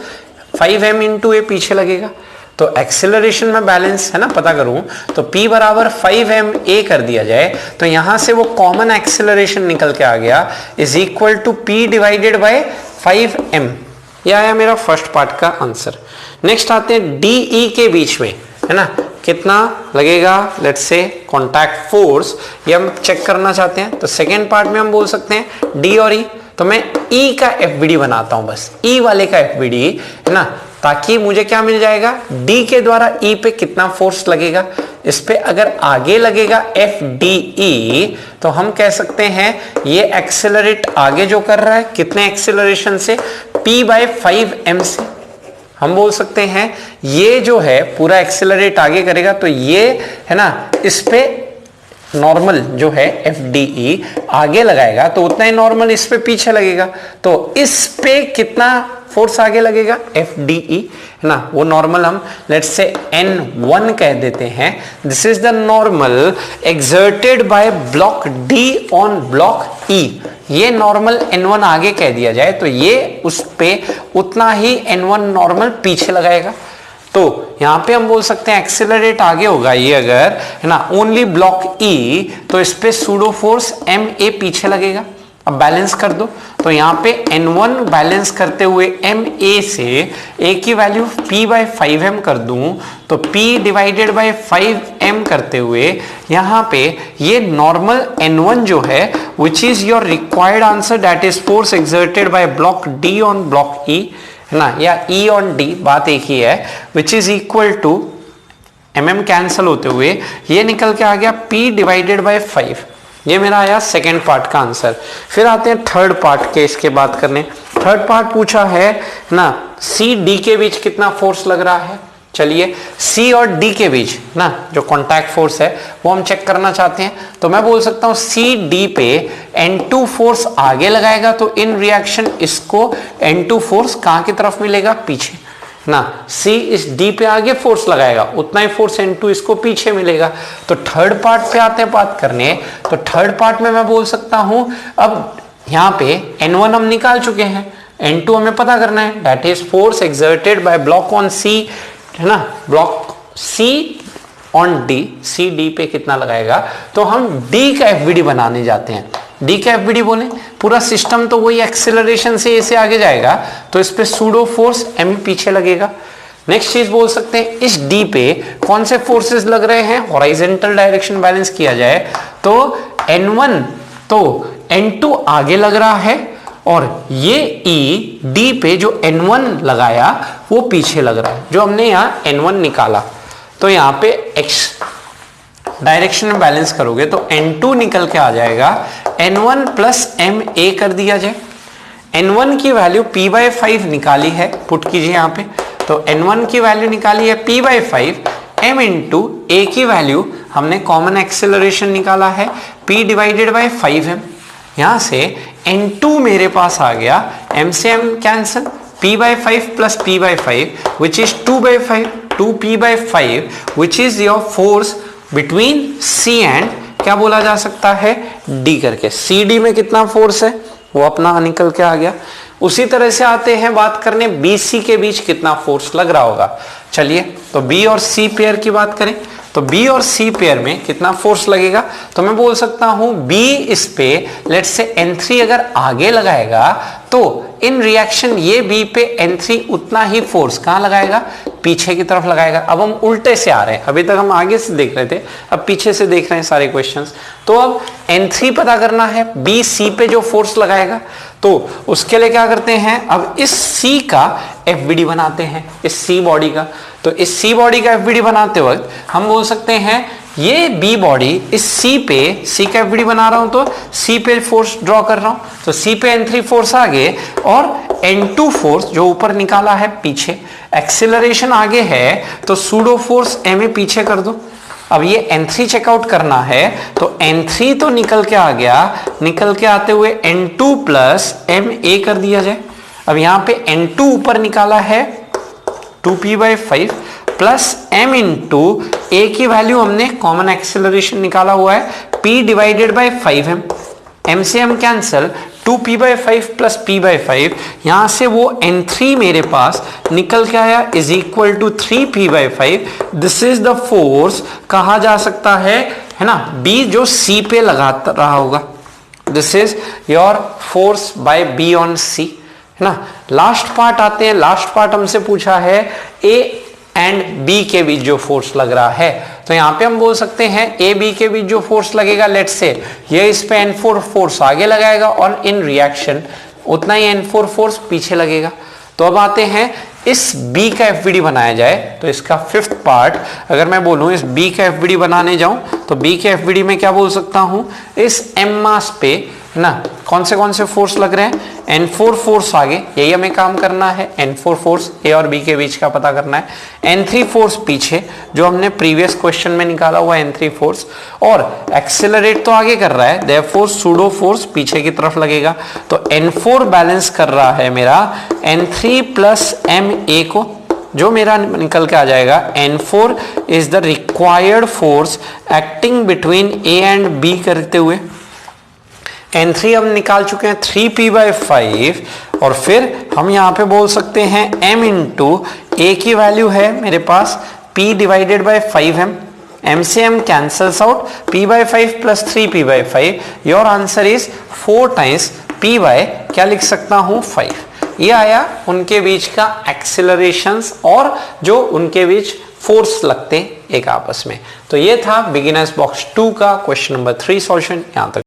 5m इंटू ए पीछे लगेगा। तो एक्सेलरेशन में बैलेंस है ना पता करूं तो P बराबर 5m a कर दिया जाए तो यहां से वो कॉमन एक्सेलरेशन निकल के आ गया is equal to P divided by 5m। यह आया मेरा फर्स्ट पार्ट का आंसर। नेक्स्ट आते हैं DE के बीच में, है ना, कितना लगेगा, लेट्स से कॉन्टैक्ट फोर्स, ये हम चेक करना चाहते हैं। तो सेकेंड पार्ट में हम बोल सकते हैं D और E, तो मैं E का FBD बनाता हूं, बस E वाले का FBD, है ना, ताकि मुझे क्या मिल जाएगा, D के द्वारा E पे कितना फोर्स लगेगा। इस पे अगर आगे लगेगा FDE तो हम कह सकते हैं ये एक्सेलरेट आगे जो कर रहा है कितने एक्सेलरेशन से, P बाय 5m से। हम बोल सकते हैं ये जो है पूरा एक्सेलरेट आगे करेगा तो ये है ना इस पे नॉर्मल जो है FDE आगे लगाएगा तो उतना ही नॉर्मल इस पे पीछे लगेगा। तो इस पे कितना फोर्स आगे लगेगा, FDE, है ना, वो नॉर्मल हम लेट्स से N1 कह देते हैं। This is the normal exerted by block D on block E। ये नॉर्मल N1 आगे कह दिया जाए तो ये उस पे उतना ही N1 नॉर्मल पीछे लगाएगा। तो यहां पे हम बोल सकते हैं एक्सेलरेट आगे होगा ये अगर, है ना, ओनली ब्लॉक E, तो इस पे सूडो फोर्स MA पीछे लगेगा। अब बैलेंस कर दो तो यहाँ पे N1 बैलेंस करते हुए MA से A की वैल्यू P बाय 5m कर दूं तो P डिवाइडेड बाय 5m करते हुए यहाँ पे ये नॉर्मल N1 जो है which is your required answer, that is force exerted bye block D on block E, है ना, या E ऑन D, बात एक ही है, which is equal to mm cancel होते हुए ये निकल के आ गया P डिवाइडेड बाय 5। ये मेरा आया सेकेंड पार्ट का आंसर। फिर आते हैं थर्ड पार्ट के इसके बात करने। थर्ड पार्ट पूछा है ना सी डी के बीच कितना फोर्स लग रहा है। चलिए सी और डी के बीच ना जो कॉन्टैक्ट फोर्स है वो हम चेक करना चाहते हैं। तो मैं बोल सकता हूं सी डी पे N2 फोर्स आगे लगाएगा तो इन रिएक्शन इसको N2 फोर्स कहां की तरफ मिलेगा, पीछे ना। C इस D पे आगे फोर्स लगाएगा उतना ही फोर्स N2 इसको पीछे मिलेगा। तो थर्ड पार्ट पे आते हैं बात करने। तो थर्ड पार्ट में मैं बोल सकता हूं अब यहाँ पे N1 हम निकाल चुके हैं, N2 हमें पता करना है, that is force exerted bye block on C, है ना, block C on D, C D पे कितना लगाएगा। तो हम D का FBD बनाने जाते हैं। D का FBD बोले पूरा सिस्टम तो वही एक्सेलरेशन से A से आगे जाएगा तो इस पे सूडो फोर्स M पीछे लगेगा। नेक्स्ट चीज बोल सकते हैं इस D पे कौन से फोर्सेस लग रहे हैं, हॉरिजॉन्टल डायरेक्शन बैलेंस किया जाए तो N1 तो N2 आगे लग रहा है और ये E D पे जो N1 लगाया वो पीछे लग रहा है, जो हमने यहाँ N1 निकाला। तो यहाँ पे X डायरेक्शन में बैलेंस करोगे तो N2 निकल के आ जाएगा N1 प्लस MA कर दिया जाए। N1 की वैल्यू P बाय 5 निकाली है, पुट कीजिए यहाँ पे। तो N1 की वैल्यू निकाली है P by 5, M into A की वैल्यू हमने कॉमन एक्सेलरेशन निकाला है P डिवाइडेड बाय 5m। यहाँ से N2 मेरे पास आ गया, M से M cancel, P by 5 plus P by 5 which is 2 by 5, 2P by 5 which is your force between C and क्या बोला जा सकता है D करके। CD में कितना फोर्स है वो अपना निकल के आ गया। उसी तरह से आते हैं बात करने BC के बीच कितना फोर्स लग रहा होगा। चलिए तो B और C पेयर की बात करें तो B और C पेयर में कितना फोर्स लगेगा। तो मैं बोल सकता हूं B इस पे लेट्स से N3 अगर आगे लगाएगा तो इन रिएक्शन ये बी पे N3 उतना ही फोर्स कहाँ लगाएगा, पीछे की तरफ लगाएगा। अब हम उल्टे से आ रहे हैं, अभी तक हम आगे से देख रहे थे, अब पीछे से देख रहे हैं सारे क्वेश्चंस। तो अब N3 पता करना है, बी सी पे जो फोर्स लगाएगा, तो उसके लिए क्या करते हैं, अब इस सी का FBD बनाते हैं, इस सी बॉडी का। तो इस सी बॉडी का FBD बनाते वक्त हम बोल सकते हैं ये बी बॉडी इस सी पे, सी का FBD बना रहा हूं तो सी पे फोर्स ड्रॉ कर रहा हूं, तो सी पे N3 फोर्स आगे और N2 फोर्स जो ऊपर निकाला है पीछे, एक्सेलरेशन आगे है तो सूडो फोर्स ma पीछे कर दो। अब ये N3 चेकआउट करना है तो N3 तो निकल के आ गया, निकल के आते हुए N2 प्लस ma कर दिया जाए। अब यहां पे N2 ऊपर निकाला है 2p/5 प्लस m इंटू ए की वैल्यू हमने कॉमन एक्सेलरेशन निकाला हुआ है p divided by 5m, m से m cancel, 2p/5 plus p/5, यहां से वो N3 मेरे पास निकल के आया is equal to 3p/5। This is the force कहा जा सकता है ना, b जो c पे लगा रहा होगा, this is your force by b on c, है ना। लास्ट पार्ट आते हैं, लास्ट पार्ट हमसे पूछा है a एंड बी के बीच जो फोर्स लग रहा है, तो यहां पे हम बोल सकते हैं ए बी के बीच जो फोर्स लगेगा, लेट्स से ये इस पे N4 फोर्स आगे लगाएगा और इन रिएक्शन उतना ही N4 फोर्स पीछे लगेगा। तो अब आते हैं इस B का FBD बनाया जाए, तो इसका फिफ्थ पार्ट अगर मैं बोलूं इस B का FBD बनाने जाऊं तो B के FBD में क्या बोल सकता हूं, इस M मास पे, है ना, कौन से फोर्स लग रहे हैं, N4 फोर्स आगे, यही हमें काम करना है, N4 फोर्स A और B के बीच का पता करना है, N3 फोर्स पीछे जो हमने प्रीवियस क्वेश्चन में निकाला हुआ N3 फोर्स, और एक्सेलरेट तो आगे कर रहा है, देयरफॉर सूडो फोर्स पीछे की तरफ लगेगा। तो N4 बैलेंस कर रहा है मेरा N3 प्लस ma को, जो मेरा निकल के आ जाएगा N4 is the required force acting between A and B करते हुए। N3 हम निकाल चुके हैं 3p/5, और फिर हम यहां पे बोल सकते हैं m इंटू ए की वैल्यू है मेरे पास p divided by 5m, m से m cancels out, p/5 plus 3p/5, your answer is 4 times p by क्या लिख सकता हूं 5। ये आया उनके बीच का एक्सेलरेशंस और जो उनके बीच फोर्स लगते एक आपस में। तो ये था बिगिनर्स बॉक्स 2 का क्वेश्चन नंबर 3 सॉल्यूशन। यहां तक